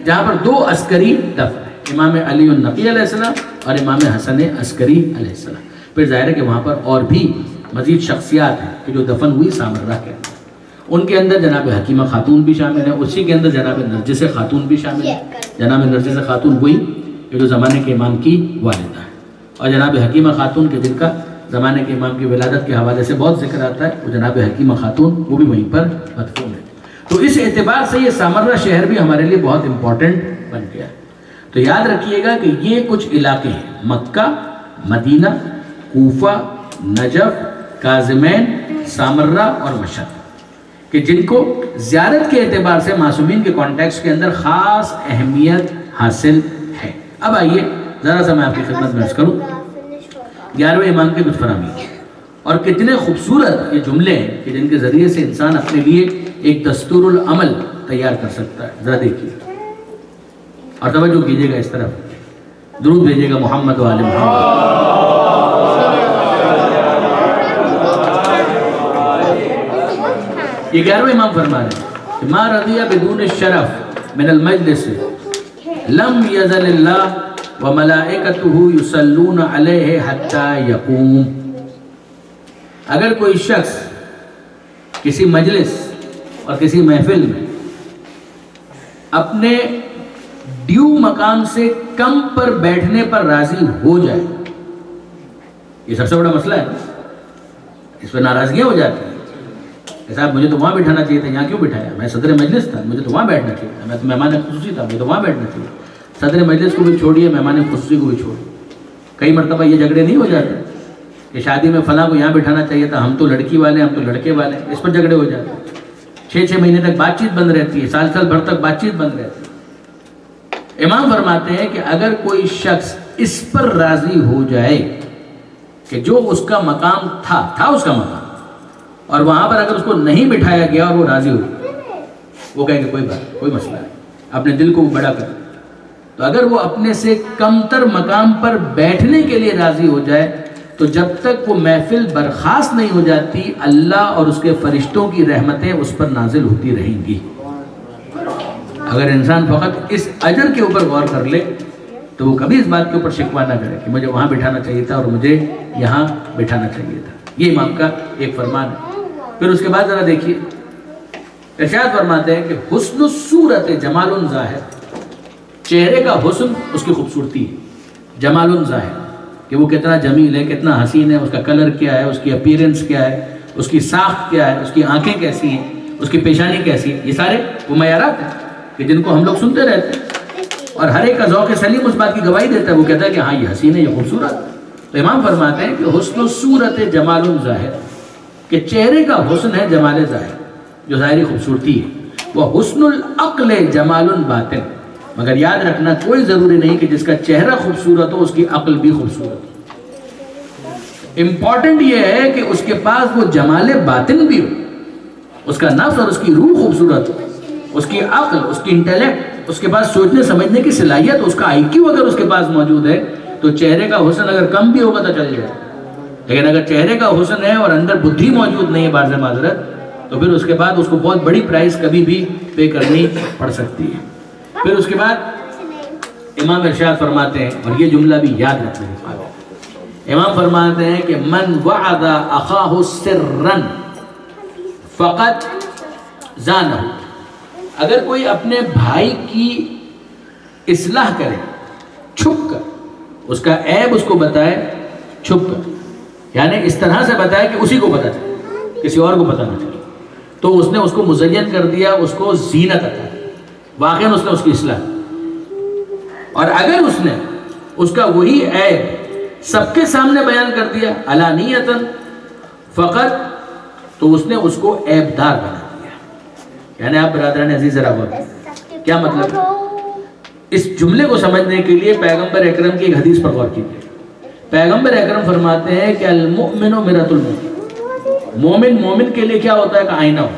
جہاں پر 2 عسکری دفن ہیں، امام علی النقی علیہ السلام اور امام حسن عسکری علیہ السلام۔ پھر ظاہر ہے کہ وہاں پر اور بھی مزید شخصیات ہیں کہ جو دفن ہوئی سامرہ کے اندر، ان کے اندر جناب حکیمہ خاتون بھی شامل ہیں، اسی کے اندر جناب نرجس خاتون بھی شامل ہے۔ جناب نرجس خاتون وہی کہ جو زمانے کے امام کی والدہ ہے، اور جناب حکیمہ خاتون کے جن کا زمانے کے امام کی ولادت کے حوالے سے بہت ذکر آتا ہے، وہ جناب حکیمہ خاتون وہ بھی وہیں پر مدفون ہے۔ تو اس اعتبار سے یہ سامرہ شہر بھی ہمارے لیے بہت امپورٹنٹ بن گیا ہے۔ تو یاد رکھیے گا کہ یہ کچھ علاقے ہیں، مکہ، مدینہ، کوفہ، نجف، کاظمین، سامرہ اور مشہد، کہ جن کو زیارت کے اعتبار سے معصومین کے کانٹیکس کے اندر خاص اہمیت حاصل ہے۔ اب آئیے ذرا سا میں آپ کی خدمت میں عرض کروں 11ویں امام کے کچھ فرامین، اور کتنے خوبصورت یہ جملے ہیں کہ جن کے ذریعے سے انسان اپنے لیے ایک دستور العمل تیار کر سکتا ہے۔ ذرا دیکھیے اور توجہ کیجیے گا اس طرف، درود بھیجیے گا محمد و آل محمد۔ یہ 11ویں امام فرما رہے ہیں کہ ما رضی بدون الشرف من المجلس لم یزل اللہ وملائکتہ یصلون علیہ حتی یقوم۔ اگر کوئی شخص کسی مجلس اور کسی محفل میں اپنے ڈیو مقام سے کم پر بیٹھنے پر راضی ہو جائے، یہ سب سے بڑا مسئلہ ہے، اس پر ناراضگیاں ہو جاتی ہیں کہ صاحب مجھے تو وہاں بٹھانا چاہیے تھا، یہاں کیوں بٹھایا؟ میں صدر مجلس تھا، مجھے تو وہاں بیٹھنا چاہیے تھا، میں تو مہمان خصوصی تھا، مجھے تو وہاں بیٹھنا چاہیے۔ صدر مجلس کو بھی چھوڑیے، مہمان خصوصی کو بھی چھوڑیے۔ کئی مرتبہ یہ جھگڑے نہیں ہو جاتے کہ شادی میں فلاں کو یہاں بٹھانا چاہیے تھا، ہم تو لڑکی والے، ہم تو لڑکے والے، اس پر جھگڑے ہو جاتے ہیں۔ 6 مہینے تک بات چیت بند رہتی ہے، سال بھر تک بات چیت بند رہتی ہے۔ امام فرماتے ہیں کہ اگر کوئی شخص اس پر راضی ہو جائے کہ جو اس کا مقام تھا اس کا مقام، اور وہاں پر اگر اس کو نہیں بٹھایا گیا اور وہ راضی ہو، وہ کہیں گے کوئی بات، کوئی مسئلہ نہیں، اپنے دل کو بڑا کر۔ تو اگر وہ اپنے سے کم تر مقام پر بیٹھنے کے لیے راضی ہو جائے تو جب تک وہ محفل برخاست نہیں ہو جاتی، اللہ اور اس کے فرشتوں کی رحمتیں اس پر نازل ہوتی رہیں گی۔ اگر انسان فقط اس اجر کے اوپر غور کر لے تو وہ کبھی اس بات کے اوپر شکوہ نہ کرے کہ مجھے وہاں بٹھانا چاہیے تھا اور مجھے یہاں بٹھانا چاہیے تھا۔ یہ امام کا ایک فرمان ہے۔ پھر اس کے بعد ذرا دیکھیے، ارشاد فرماتے ہیں کہ حسن الصورت جمال ظاہر، چہرے کا حسن اس کی خوبصورتی ہے، جمال ظاہر، کہ وہ کتنا جمیل ہے، کتنا حسین ہے، اس کا کلر کیا ہے، اس کی اپیرنس کیا ہے، اس کی ساخت کیا ہے، اس کی آنکھیں کیسی ہیں، اس کی پیشانی کیسی ہے۔ یہ سارے وہ معیارات ہیں کہ جن کو ہم لوگ سنتے رہتے ہیں، اور ہر ایک کا ذوق سلیم اس بات کی گواہی دیتا ہے، وہ کہتا ہے کہ ہاں یہ حسین ہے، یہ خوبصورت۔ تو امام فرماتے ہیں کہ حسن الصورت جمال ظاہر، کہ چہرے کا حسن ہے جمال ظاہر، جو ظاہری خوبصورتی ہے، وہ حسن العقل جمال باطن، مگر یاد رکھنا کوئی ضروری نہیں کہ جس کا چہرہ خوبصورت ہو اس کی عقل بھی خوبصورت ہو۔ امپورٹنٹ یہ ہے کہ اس کے پاس وہ جمال باطن بھی ہو، اس کا نفس اور اس کی روح خوبصورت ہو، اس کی عقل، اس کی انٹیلیکٹ، اس کے پاس سوچنے سمجھنے کی صلاحیت، اس کا آئی کیو اگر اس کے پاس موجود ہے تو چہرے کا حسن اگر کم بھی ہوگا تو چل جائے، لیکن اگر چہرے کا حسن ہے اور اندر بدھی موجود نہیں ہے بارز معذرت، تو پھر اس کے بعد اس کو بہت بڑی پرائز کبھی بھی پے کرنی پڑ سکتی ہے۔ پھر اس کے بعد امام ارشاد فرماتے ہیں، اور یہ جملہ بھی یاد رکھنے کے بعد امام فرماتے ہیں کہ من وعد اخاہ سرا فقط زانہ، اگر کوئی اپنے بھائی کی اصلاح کرے چھپ کر، اس کا عیب اس کو بتائے چھپ کر، یعنی اس طرح سے بتائے کہ اسی کو پتہ چلے، کسی اور کو پتہ نہ چلے، تو اس نے اس کو مزین کر دیا، اس کو زینت عطا، واقعاً اس نے اس کی اصلاح۔ اور اگر اس نے اس کا وہی عیب سب کے سامنے بیان کر دیا علانیتاً فقط، تو اس نے اس کو عیب دار بنا دیا۔ یعنی آپ برادران عزیز ذرا غور کریں، کیا مطلب ہے؟ اس جملے کو سمجھنے کے لیے پیغمبر اکرم کی ایک حدیث پر غور کیجیے۔ پیغمبر اکرم فرماتے ہیں کہ المؤمن مرۃ المؤمن، مومن کے لیے کیا ہوتا ہے کہ آئینہ ہو۔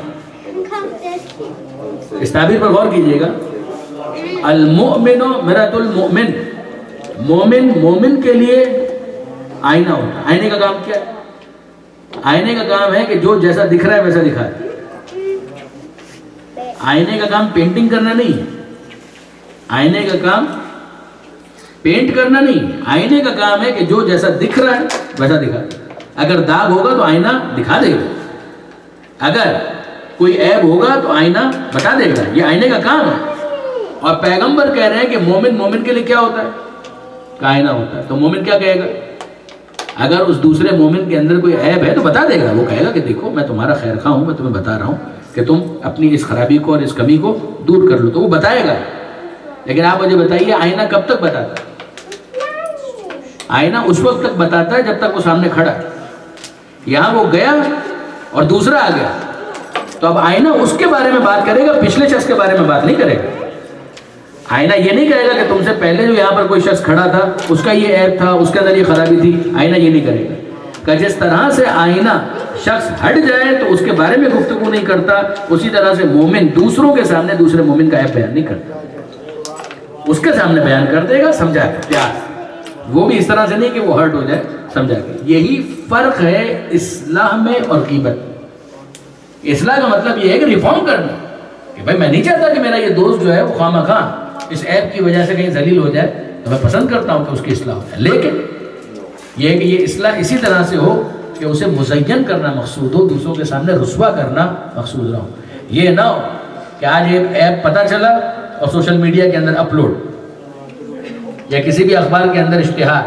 اس تعبیر پر غور کیجئے گا، المؤمن مرۃ المؤمن، مومن مومن کے لیے آئینہ ہوتا ہے۔ آئینے کا کام کیا ہے؟ آئینے کا کام ہے کہ جو جیسا دکھ رہا ہے ویسا دکھا ہے۔ آئینے کا کام پینٹنگ کرنا نہیں ہے، آئینے کا کام پینٹ کرنا نہیں ہے، آئینے کا کام ہے کہ جو جیسا دکھ رہا ہے ویسا دکھا۔ اگر داغ ہوگا تو آئینہ دکھا دے گا، اگر کوئی عیب ہوگا تو آئینہ بتا دے گا، یہ آئینے کا کام ہے۔ اور پیغمبر کہہ رہے ہیں کہ مومن کے لیے کیا ہوتا ہے؟ کہ آئینہ ہوتا ہے۔ تو مومن کیا کہے گا؟ اگر اس دوسرے مومن کے اندر کوئی عیب ہے تو بتا دے گا، وہ کہے گا کہ دیکھو میں تمہارا خیر خواہ ہوں، میں تمہیں بتا رہا ہوں کہ تم اپنی اس خرابی کو اور اس کمی کو دور کر لو، تو وہ بتائے گا۔ لیکن آپ مجھے بتائیے آئینہ کب تک بتاتا ہے؟ آئینہ اس وقت تک بتاتا ہے جب تک وہ سامنے کھڑا ہے۔ یہاں وہ گیا اور دوسرا آ گیا، تو اب آئینہ اس کے بارے میں بات کرے گا، پچھلے شخص کے بارے میں بات نہیں کرے گا۔ آئینہ یہ نہیں کہے گا کہ تم سے پہلے جو یہاں پر کوئی شخص کھڑا تھا اس کا یہ عیب تھا، اس کے اندر یہ خرابی تھی، آئینہ یہ نہیں کرے گا۔ کہ جس طرح سے آئینہ شخص ہٹ جائے تو اس کے بارے میں گفتگو نہیں کرتا، اسی طرح سے مومن دوسروں کے سامنے دوسرے مومن کا عیب بیان نہیں کرتا، اس کے سامنے بیان کر دے گا، سمجھا کے پیار، وہ بھی اس طرح سے نہیں کہ وہ ہرٹ ہو جائے، سمجھا کے۔ یہی فرق ہے اصلاح میں اور غیبت میں۔ اصلاح کا مطلب یہ ہے کہ ریفارم کرنا، کہ بھائی میں نہیں چاہتا کہ میرا یہ دوست جو ہے وہ خواہ مخواہ اس عیب کی وجہ سے کہیں ذلیل ہو جائے، تو میں پسند کرتا ہوں کہ اس کی اصلاح ہو جائے، لیکن یہ ہے کہ یہ اصلاح اسی طرح سے ہو کہ اسے مزین کرنا مقصود ہو، دوسروں کے سامنے رسوا کرنا مقصود نہ ہو۔ یہ نہ ہو کہ آج ایک ایپ پتہ چلا اور سوشل میڈیا کے اندر اپلوڈ، یا کسی بھی اخبار کے اندر اشتہار،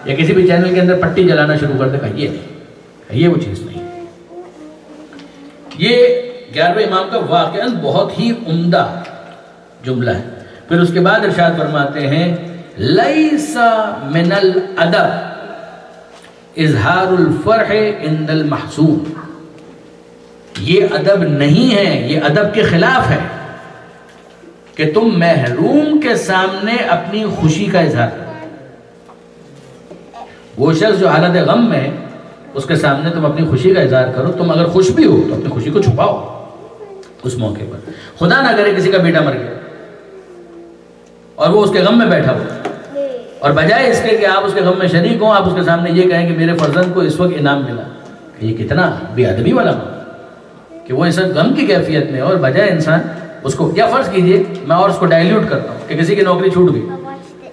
یا کسی بھی چینل کے اندر پٹی جلانا شروع کر دے، کہ یہ وہ چیز نہیں۔ یہ 11ویں امام کا واقعاً بہت ہی عمدہ جملہ ہے۔ پھر اس کے بعد ارشاد فرماتے ہیں لیس من الادب اظہار الفرح عند المحزون، یہ ادب نہیں ہے، یہ ادب کے خلاف ہے کہ تم محروم کے سامنے اپنی خوشی کا اظہار کرو۔ وہ شخص جو حالت غم میں ہے اس کے سامنے تم اپنی خوشی کا اظہار کرو، تم اگر خوش بھی ہو تو اپنی خوشی کو چھپاؤ اس موقع پر۔ خدا نہ کرے کسی کا بیٹا مر گیا اور وہ اس کے غم میں بیٹھا ہوا، اور بجائے اس کے کہ آپ اس کے غم میں شریک ہوں، آپ اس کے سامنے یہ کہیں کہ میرے فرزند کو اس وقت انعام ملا، کہ یہ کتنا بے ادبی والا کہ وہ اس غم کی کیفیت میں، اور بجائے انسان اس کو، یا فرض کیجئے میں اور اس کو ڈائلیوٹ کرتا ہوں کہ کسی کی نوکری چھوٹ گئی،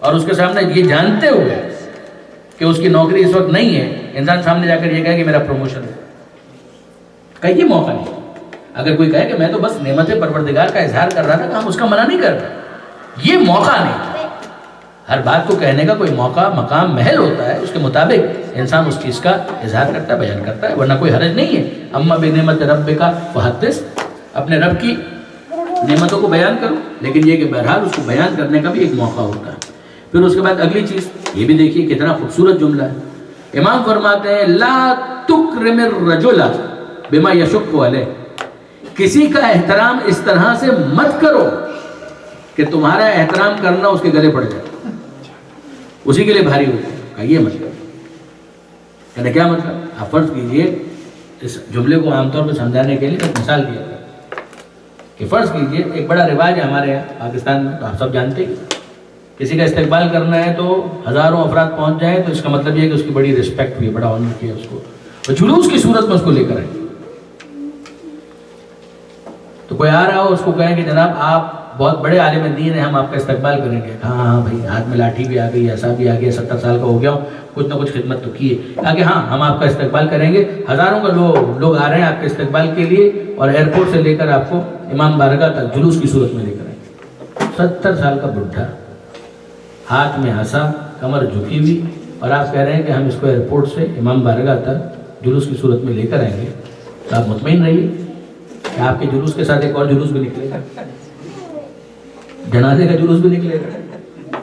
اور اس کے سامنے یہ جانتے ہوئے کہ اس کی نوکری اس وقت نہیں ہے، انسان سامنے جا کر یہ کہے کہ میرا پروموشن ہے، کہ یہ موقع نہیں۔ اگر کوئی کہے کہ میں تو بس نعمت پروردگار کا اظہار کر رہا تھا، کہ ہم اس کا منع نہیں کر رہے، یہ موقع نہیں۔ ہر بات کو کہنے کا کوئی موقع، مقام، محل ہوتا ہے، اس کے مطابق انسان اس چیز کا اظہار کرتا ہے، بیان کرتا ہے، ورنہ کوئی حرج نہیں ہے۔ اما بنعمت ربک فحدث، اپنے رب کی نعمتوں کو بیان کرو، لیکن یہ کہ بہرحال اس کو بیان کرنے کا بھی ایک موقع ہوتا ہے۔ پھر اس کے بعد اگلی چیز یہ بھی دیکھیے کتنا خوبصورت جملہ ہے۔ امام فرماتے ہیں لا تکرم الرجل بما یشق علیہ، کسی کا احترام اس طرح سے مت کرو کہ تمہارا احترام کرنا اس کے گلے پڑ جائے، اسی کے لیے بھاری ہو جائے۔ یہ مطلب کہنا کیا مطلب؟ آپ فرض کیجئے، اس جملے کو عام طور پہ سمجھانے کے لیے ایک مثال دیا ہے کہ فرض کیجئے ایک بڑا رواج ہے ہمارے یہاں پاکستان میں، تو آپ سب جانتے ہیں، کسی کا استقبال کرنا ہے تو ہزاروں افراد پہنچ جائیں تو اس کا مطلب یہ ہے کہ اس کی بڑی رسپیکٹ ہوئی، بڑا آنر کیا اس کو، تو جلوس کی صورت میں اس کو لے کر آئیں۔ تو کوئی آ رہا ہو اس کو کہیں کہ جناب آپ بہت بڑے عالم دین ہیں، ہم آپ کا استقبال کریں گے۔ ہاں بھائی، ہاتھ میں لاٹھی بھی آ گئی، ایسا بھی آ گیا، 70 سال کا ہو گیا ہوں، کچھ نہ کچھ خدمت تو کی ہے، آگے ہاں ہم آپ کا استقبال کریں گے، ہزاروں کا لوگ آ رہے ہیں آپ کے استقبال کے لیے، اور ایئرپورٹ سے لے کر آپ کو امام بارگاہ تک جلوس کی صورت میں لے کر آئیں گے۔ 70 سال کا بڈھا، ہاتھ میں عصا، کمر جھکی ہوئی، اور آپ کہہ رہے ہیں کہ ہم اس کو ایئرپورٹ سے امام بارگاہ تک جلوس کی صورت میں لے کر آئیں گے، تو آپ مطمئن رہیے کہ آپ کے جلوس کے ساتھ ایک اور جلوس بھی نکلے گا، جنازے کا جلوس بھی نکلے گا۔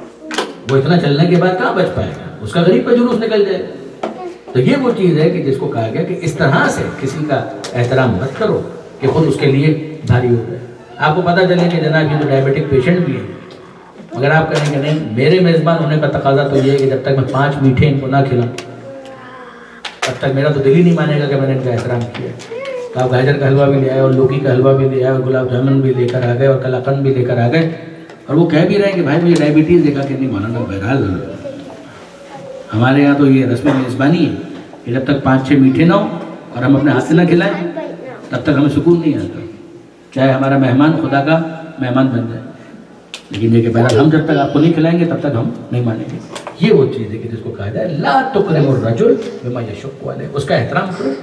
وہ اتنا چلنے کے بعد کہاں بچ پائے گا، اس کا غریب کا جلوس نکل جائے گا۔ تو یہ وہ چیز ہے کہ جس کو کہا گیا کہ اس طرح سے کسی کا احترام مت کرو کہ خود اس کے لیے بھاری ہو جائے۔ آپ کو پتہ چلے کہ جناب یہ تو ڈائبیٹک پیشنٹ بھی ہے، مگر آپ کہیں کہ نہیں، میرے میزبان ہونے کا تقاضا تو یہ ہے کہ جب تک میں 5 میٹھے ان کو نہ کھلاؤں تب تک میرا تو دل ہی نہیں مانے گا کہ میں نے ان کا احترام کیا۔ تو آپ گاجر کا حلوہ بھی لے آئے، اور لوکی کا حلوہ بھی لے آئے، اور گلاب جامن بھی لے کر آ گئے، اور کلاقند بھی لے کر آ گئے، اور وہ کہہ بھی رہے ہیں کہ بھائی مجھے ڈائبٹیز دیکھا کہ نہیں مولانا، بہرحال ہمارے یہاں تو یہ رسم میزبانی ہے کہ جب تک 5-6 میٹھے نہ ہوں اور ہم اپنے ہاتھ سے نہ کھلائیں تب تک ہمیں سکون نہیں آتا، چاہے ہمارا مہمان خدا کا مہمان بن جائے، لیکن یہ کہ بہرحال ہم جب تک آپ کو نہیں کھلائیں گے تب تک ہم نہیں مانیں گے۔ یہ وہ چیز ہے کہ جس کو کہا جائے لا تکرم الرجل بما یشق علیہ، اس کا احترام کرو،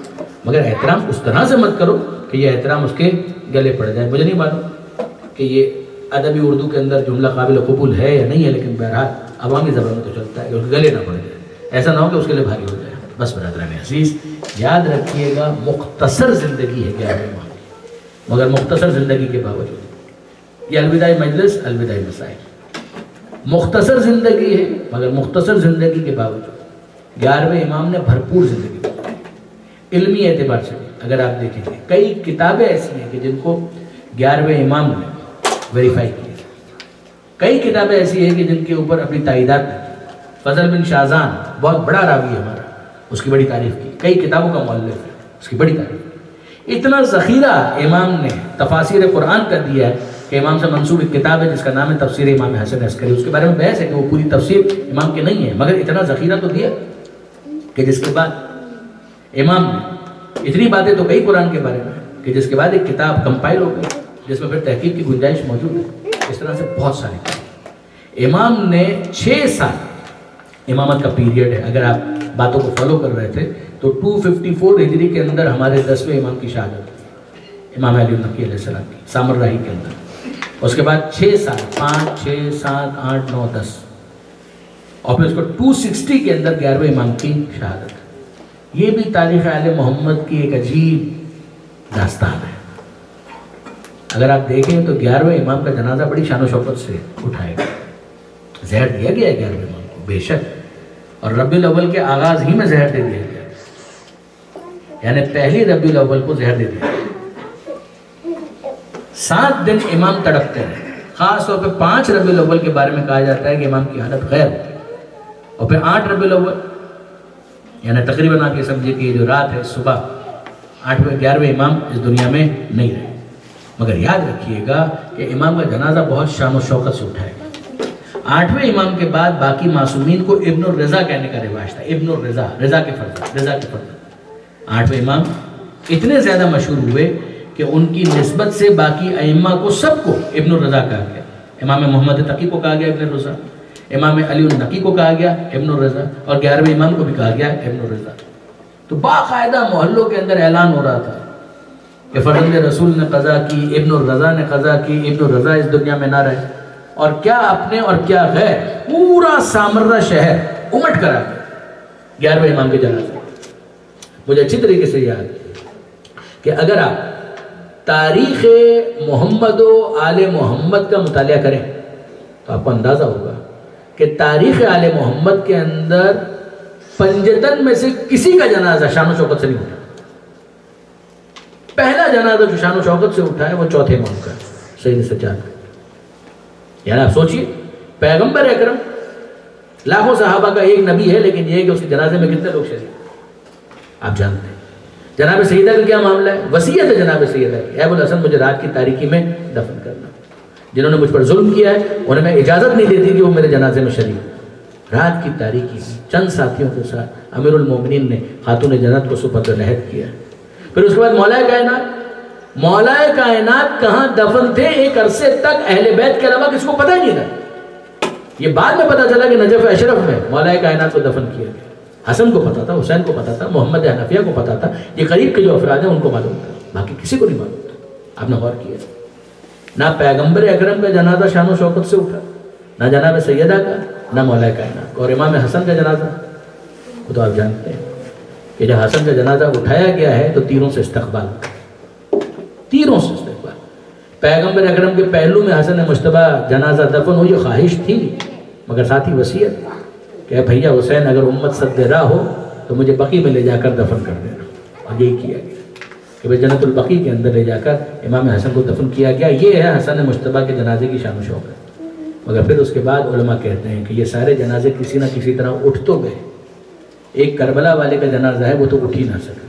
مگر احترام اس طرح سے مت کرو کہ کہ یہ احترام اس کے گلے پڑ جائے. مجھے نہیں معلوم کہ یہ ادبی اردو کے اندر جملہ قابل قبول ہے یا نہیں ہے، لیکن بہرحال عوامی زبان میں تو چلتا ہے کہ اس کے گلے نہ پڑ جائے. ایسا نہ ہو کہ اس کے لیے بھاری ہو جائے. بس برادران عزیز یاد رکھیے گا، مختصر زندگی ہے 11ویں امام کی، مگر مختصر زندگی کے باوجود یہ الوداعی مجلس، الوداعی مسائل، مختصر زندگی ہے مگر مختصر زندگی کے باوجود 11ویں امام نے بھرپور زندگی دی. علمی اعتبار سے اگر آپ دیکھیں گے کئی کتابیں ایسی ہیں کہ جن کو 11ویں امام نے ویریفائی کیا. کئی کتابیں ایسی ہیں کہ جن کے اوپر اپنی تائیدات دی. فضل بن شازان بہت بڑا راوی ہے ہمارا، اس کی بڑی تعریف کی، کئی کتابوں کا مؤلف ہے، اس کی بڑی تعریف کی. اتنا ذخیرہ امام نے تفاسیر قرآن کا دیا ہے کہ امام سے منسوب ایک کتاب ہے جس کا نام ہے تفسیر امام حسن عسکری. اس کے بارے میں بحث ہے کہ وہ پوری تفسیر امام کی نہیں ہے، مگر اتنا ذخیرہ تو دیا کہ جس کے بعد امام نے اتنی باتیں تو کئی قرآن کے بارے میں کہ جس کے بعد ایک کتاب کمپائل ہو گئی جس میں پھر تحقیق کی گنجائش موجود ہے. اس طرح سے بہت سارے امام نے 6 سال امامت کا پیریڈ ہے. اگر آپ باتوں کو فالو کر رہے تھے تو 254 ہجری کے اندر ہمارے 10ویں امام کی شہادت، امام علی النقی علیہ السلام کی، سامر راہی کے اندر. اس کے بعد 6 سال 5 6 7 8 9 10 اور پھر اس کو 260 کے اندر 11ویں امام کی شہادت. یہ بھی تاریخ آل محمد کی ایک عجیب داستان ہے. اگر آپ دیکھیں تو 11ویں امام کا جنازہ بڑی شان و شوکت سے اٹھائے گا. زہر دیا گیا ہے 11ویں امام کو بے شک، اور ربیع الاول کے آغاز ہی میں زہر دے دیا گیا، یعنی پہلی ربیع الاول کو زہر دے دیا. 7 دن امام تڑپتے ہیں. خاص طور پہ 5 ربیع الاول کے بارے میں کہا جاتا ہے کہ امام کی حالت غیر ہوتی ہے، اور پھر 8 ربیع الاول یعنی تقریباً آپ یہ سمجھے کہ یہ جو رات ہے صبح 11ویں امام اس دنیا میں نہیں رہے. مگر یاد رکھیے گا کہ امام کا جنازہ بہت شان و شوکت سے اٹھائے گا. 8ویں امام کے بعد باقی معصومین کو ابن الرضا کہنے کا رواج تھا. ابن الرضا، رضا کے فرزند، رضا کے فرزند. 8ویں امام اتنے زیادہ مشہور ہوئے کہ ان کی نسبت سے باقی ائمہ کو سب کو ابن الرضا کہا گیا. امام محمد تقی کو کہا گیا ابن الرضا، امام علی النقی کو کہا گیا ابن الرضا، اور 11ویں امام کو بھی کہا گیا ابن الرضا. تو باقاعدہ محلوں کے اندر اعلان ہو رہا تھا کہ فرزند رسول نے قضا کی، ابن الرضا نے قضا کی، ابن الرضا اس دنیا میں نہ رہے. اور کیا اپنے اور کیا غیر پورا سامرہ شہر امٹ کر آ گیا 11ویں امام کے جنازے. مجھے اچھی طریقے سے یاد ہے کہ اگر آپ تاریخ محمد و آل محمد کا مطالعہ کریں تو آپ کو اندازہ ہوگا کہ تاریخ آل محمد کے اندر پنجتن میں سے کسی کا جنازہ شان و شوکت سے نہیں اٹھا. پہلا جنازہ جو شان و شوکت سے اٹھا ہے وہ چوتھے امام کا سید سجاد. یعنی آپ سوچئے پیغمبر اکرم لاکھوں صحابہ کا ایک نبی ہے، لیکن یہ ہے کہ اس کے جنازے میں کتنے لوگ شریک آپ جانتے ہیں. جناب سیدہ کا کیا معاملہ ہے؟ وصیت ہے جناب سیدہ کی، اے ابو الحسن مجھے رات کی تاریکی میں دفن کرنا. جنہوں نے مجھ پر ظلم کیا ہے انہیں میں اجازت نہیں دیتی کہ وہ میرے جنازے میں شریک. رات کی تاریکی میں چند ساتھیوں کے ساتھ امیر المومنین نے خاتون جنت کو سپرد لحد کیا. پھر اس کے بعد مولا کائنات کہاں دفن تھے ایک عرصے تک اہل بیت کے علاوہ کسی کو پتہ ہی نہیں تھا. یہ بعد میں پتہ چلا کہ نجف اشرف میں مولا کائنات کو دفن کیا گیا. حسن کو پتا تھا، حسین کو پتا تھا، محمد حنفیہ کو پتا تھا، یہ قریب کے جو افراد ہیں ان کو معلوم تھا، باقی کسی کو نہیں معلوم تھا. آپ نے غور کیا نہ پیغمبر اکرم کا جنازہ شان و شوکت سے اٹھا، نہ جناب سیدہ کا، نہ مولا کائنات کا. اور امام حسن کا جنازہ وہ تو آپ جانتے ہیں کہ جب حسن کا جنازہ اٹھایا گیا ہے تو تیروں سے استقبال، تیروں سے استقبال. پیغمبر اکرم کے پہلو میں حسن مجتبی جنازہ دفن ہو، یہ خواہش تھی مگر ساتھ ہی وصیت کہ اے بھیا حسین اگر امت سد راہ ہو تو مجھے بقی میں لے جا کر دفن کر دینا. اور یہی کیا گیا کہ بھئی جنت البقی کے اندر لے جا کر امام حسن کو دفن کیا گیا. یہ ہے حسن مجتبی کے جنازے کی شان و شوکت. مگر پھر اس کے بعد علماء کہتے ہیں کہ یہ سارے جنازے کسی نہ کسی طرح اٹھ تو گئے. ایک کربلا والے کا جنازہ ہے وہ تو اٹھ ہی نہ سکا،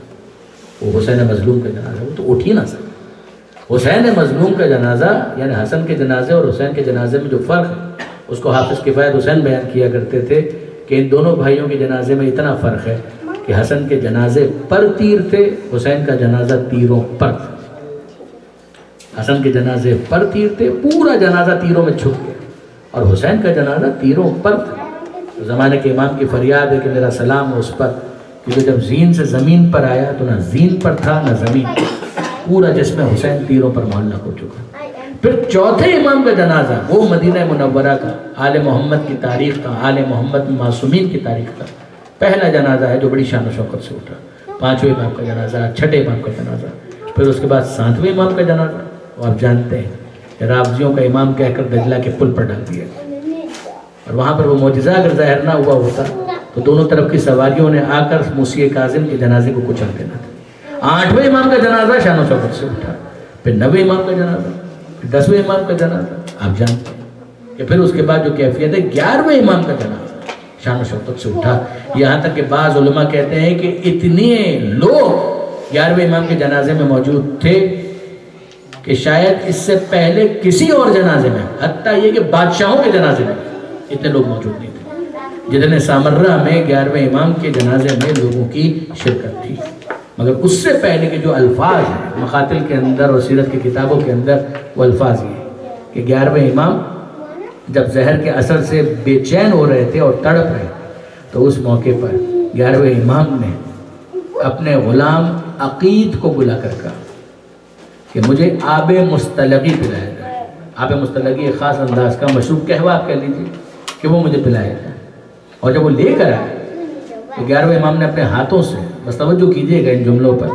وہ حسین مظلوم کا جنازہ وہ تو اٹھ ہی نہ سکا. حسین مظلوم کا جنازہ یعنی حسن کے جنازے اور حسین کے جنازے میں جو فرق ہے اس کو حافظ کفایت حسین بیان کیا کرتے تھے کہ ان دونوں بھائیوں کے جنازے میں اتنا فرق ہے کہ حسن کے جنازے پر تیر تھے، حسین کا جنازہ تیروں پر تھا. حسن کے جنازے پر تیر تھے، پورا جنازہ تیروں میں چھپ گیا، اور حسین کا جنازہ تیروں پر تھا. زمانے کے امام کی فریاد ہے کہ میرا سلام ہو اس پر، کیونکہ جب زین سے زمین پر آیا تو نہ زین پر تھا نہ زمین پر. پورا جسم حسین تیروں پر معلق ہو چکا۔ پھر چوتھے امام کا جنازہ وہ مدینہ منورہ کا، آل محمد کی تاریخ کا، آل محمد معصومین کی تاریخ کا پہلا جنازہ ہے جو بڑی شان و شوکت سے اٹھا۔ پانچویں امام کا جنازہ، چھٹے امام کا جنازہ، پھر اس کے بعد ساتویں امام کا جنازہ۔ اور آپ جانتے ہیں کہ رافضیوں کا امام کہہ کر دجلہ کے پل پر ڈال دیا، اور وہاں پر وہ معجزہ اگر ظاہر نہ ہوا ہوتا تو دونوں طرف کی سواریوں نے آ کر موسی کاظم کے جنازے کو کچل دینا تھا۔ آٹھویں امام کا جنازہ شان و شوکت سے اٹھا، پھر نویں امام کا جنازہ، پھر 10ویں امام کا جنازہ۔ آپ جانتے ہیں کہ پھر اس کے بعد جو کیفیت ہے 11ویں امام کا جنازہ شان و شوکت سے اٹھا۔ یہاں تک کہ بعض علماء کہتے ہیں کہ اتنے لوگ 11ویں امام کے جنازے میں موجود تھے کہ شاید اس سے پہلے کسی اور جنازے میں، حتیٰ یہ کہ بادشاہوں کے جنازے میں اتنے لوگ موجود نہیں تھے جتنے سامرہ میں 11ویں امام کے جنازے میں لوگوں کی شرکت تھی۔ مگر اس سے پہلے کے جو الفاظ ہیں مقاتل کے اندر اور سیرت کی کتابوں کے اندر، وہ الفاظ یہ ہیں کہ 11ویں امام جب زہر کے اثر سے بے چین ہو رہے تھے اور تڑپ رہے، تو اس موقع پر 11ویں امام نے اپنے غلام عقید کو بلا کر کہا کہ مجھے آب مستلقی پلایا جائے۔ آب مستلقی ایک خاص انداز کا مشروب قہوہ آپ کہہ لیجیے کہ وہ مجھے پلایا جائے۔ اور جب وہ لے کر آئے تو 11ویں امام نے اپنے ہاتھوں سے، بس توجہ کیجئے گا ان جملوں پر،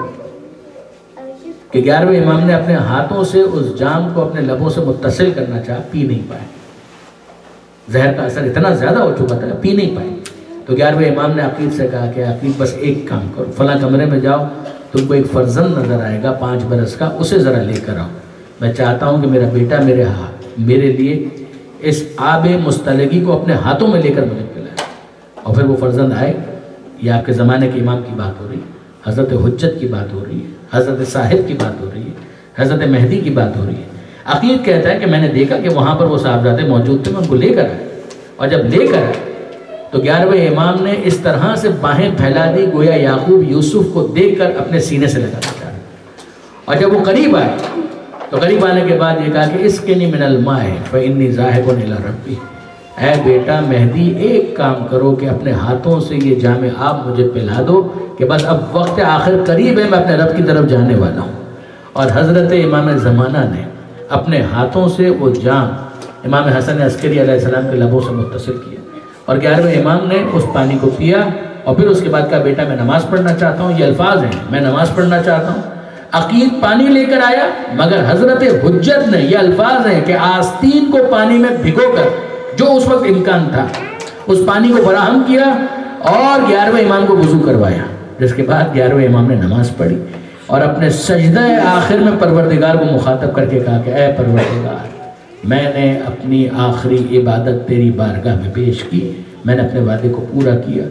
کہ 11ویں امام نے اپنے ہاتھوں سے اس جام کو اپنے لبوں سے متصل کرنا چاہا، پی نہیں پائے۔ زہر کا اثر اتنا زیادہ ہو چکا تھا، پی نہیں پائے۔ تو 11ویں امام نے عقید سے کہا کہ عقید بس ایک کام کرو، فلاں کمرے میں جاؤ، تم کو ایک فرزند نظر آئے گا 5 برس کا، اسے ذرا لے کر آؤ۔ میں چاہتا ہوں کہ میرا بیٹا میرے لیے اس آب مستلقی کو اپنے ہاتھوں میں لے کر مجھے پلائے۔ اور پھر وہ فرزند آئے۔ یہ آپ کے زمانے کے امام کی بات ہو رہی ہے، حضرت حجت کی بات ہو رہی ہے، حضرت صاحب کی بات ہو رہی ہے، حضرت مہدی کی بات ہو رہی ہے۔ عقید کہتا ہے کہ میں نے دیکھا کہ وہاں پر وہ صاحبزادے موجود تھے، میں ان کو لے کر آئے، اور جب لے کر آئے تو 11ویں امام نے اس طرح سے باہیں پھیلا دی گویا یعقوب یوسف کو دیکھ کر اپنے سینے سے لگا دیتا ہے۔ اور جب وہ قریب آئے تو قریب آنے کے بعد یہ کہا کہ اسقنی من الماء فإنی ذاہب الی ربی، اے بیٹا مہدی ایک کام کرو کہ اپنے ہاتھوں سے یہ جام آب مجھے پلا دو کہ بس اب وقت آخر قریب ہے، میں اپنے رب کی طرف جانے والا ہوں۔ اور حضرت امام زمانہ نے اپنے ہاتھوں سے وہ جام امام حسن عسکری علیہ السلام کے لبوں سے متصل کیا، اور 11ویں امام نے اس پانی کو پیا، اور پھر اس کے بعد کہا بیٹا میں نماز پڑھنا چاہتا ہوں۔ یہ الفاظ ہیں، میں نماز پڑھنا چاہتا ہوں۔ عقید پانی لے کر آیا، مگر حضرت حجت نے، یہ الفاظ ہیں کہ آستین کو پانی میں بھگو کر جو اس وقت امکان تھا اس پانی کو فراہم کیا اور 11ویں امام کو وضو کروایا، جس کے بعد 11ویں امام نے نماز پڑھی اور اپنے سجدہ آخر میں پروردگار کو مخاطب کر کے کہا کہ اے پروردگار، میں نے اپنی آخری عبادت تیری بارگاہ میں پیش کی، میں نے اپنے وعدے کو پورا کیا۔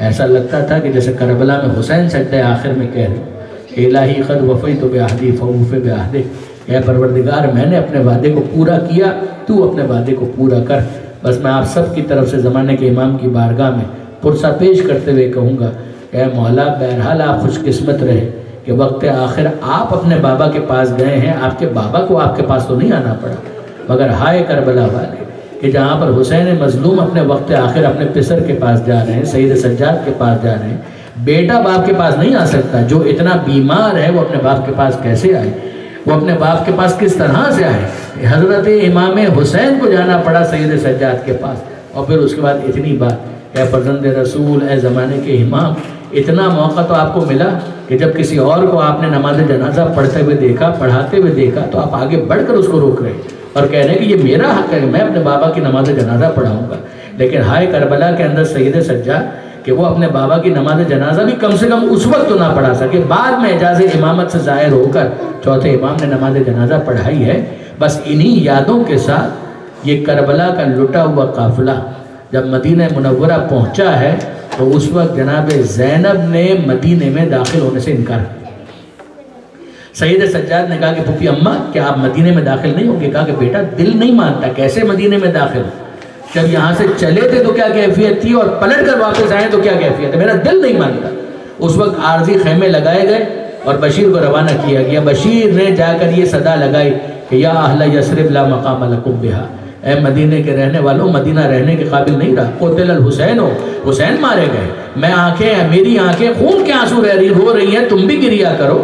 ایسا لگتا تھا کہ جیسے کربلا میں حسین سجدہ آخر میں کہہ رہے کہ الہی قد وفیت بعہدی فوف بعہدک، اے پروردگار میں نے اپنے وعدے کو پورا کیا، تو اپنے وعدے کو پورا کر۔ بس میں آپ سب کی طرف سے زمانے کے امام کی بارگاہ میں پرسہ پیش کرتے ہوئے کہوں گا اے مولا، بہرحال آپ خوش قسمت رہے کہ وقت آخر آپ اپنے بابا کے پاس گئے ہیں، آپ کے بابا کو آپ کے پاس تو نہیں آنا پڑا، مگر ہائے کربلا والے کہ جہاں پر حسین مظلوم اپنے وقت آخر اپنے پسر کے پاس جا رہے ہیں، سید سجاد کے پاس جا رہے ہیں، بیٹا باپ کے پاس نہیں آ سکتا، جو اتنا بیمار ہے وہ اپنے باپ کے پاس کیسے آئے، وہ اپنے باپ کے پاس کس طرح سے آئے؟ حضرت امام حسین کو جانا پڑا سید سجاد کے پاس، اور پھر اس کے بعد اتنی بات، اے فرزند رسول، اے زمانے کے امام، اتنا موقع تو آپ کو ملا کہ جب کسی اور کو آپ نے نماز جنازہ پڑھتے ہوئے دیکھا، پڑھاتے ہوئے دیکھا، تو آپ آگے بڑھ کر اس کو روک رہے اور کہہ رہے ہیں کہ یہ میرا حق ہے، میں اپنے بابا کی نماز جنازہ پڑھاؤں گا۔ لیکن ہائے کربلا کے اندر سید سجاد کہ وہ اپنے بابا کی نماز جنازہ بھی کم سے کم اس وقت تو نہ پڑھا سکے، بعد میں اعجاز امامت سے ظاہر ہو کر چوتھے امام نے نماز جنازہ پڑھائی ہے۔ بس انہی یادوں کے ساتھ یہ کربلا کا لٹا ہوا قافلہ جب مدینہ منورہ پہنچا ہے تو اس وقت جناب زینب نے مدینہ میں داخل ہونے سے انکار کیا۔ سید سجاد نے کہا کہ پھپھی اماں کیا آپ مدینہ میں داخل نہیں ہوں گے؟ کہا کہ بیٹا دل نہیں مانتا، کیسے مدینہ میں داخل ہوں؟ جب یہاں سے چلے تھے تو کیا کیفیت تھی اور پلٹ کر واپس آئے تو کیا کیفیت ہے، میرا دل نہیں مانتا۔ اس وقت عارضی خیمے لگائے گئے اور بشیر کو روانہ کیا گیا۔ بشیر نے جا کر یہ صدا لگائی کہ یا اہل یثرب لا مقام لکم بہا، اے مدینے کے رہنے والوں، مدینہ رہنے کے قابل نہیں رہا۔ قتل الحسین، حسین مارے گئے، میری آنکھیں خون کے آنسو رو رہی ہیں، تم بھی گریا کرو۔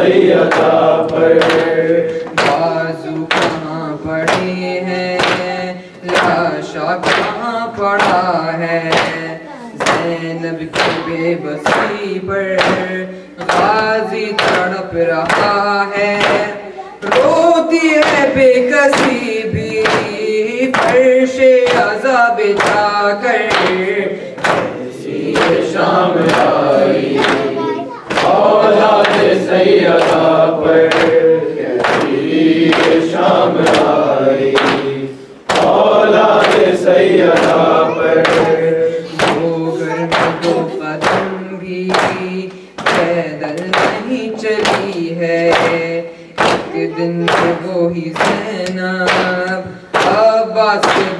سیدہ پر بازو کہاں پڑے ہیں لاشا کہاں پڑا ہے زینب کی بے بسی پر غازی تڑپ رہا ہے روتی ہے بے کسی بھی فرش عذاب جا کر شام آئی اولاد سیدہ پر کیسی شام آئی اولاد سیدہ پر دو گرم دو قدم بھی پیدل نہیں چلی ہے ایک دن وہی زینب عباس کے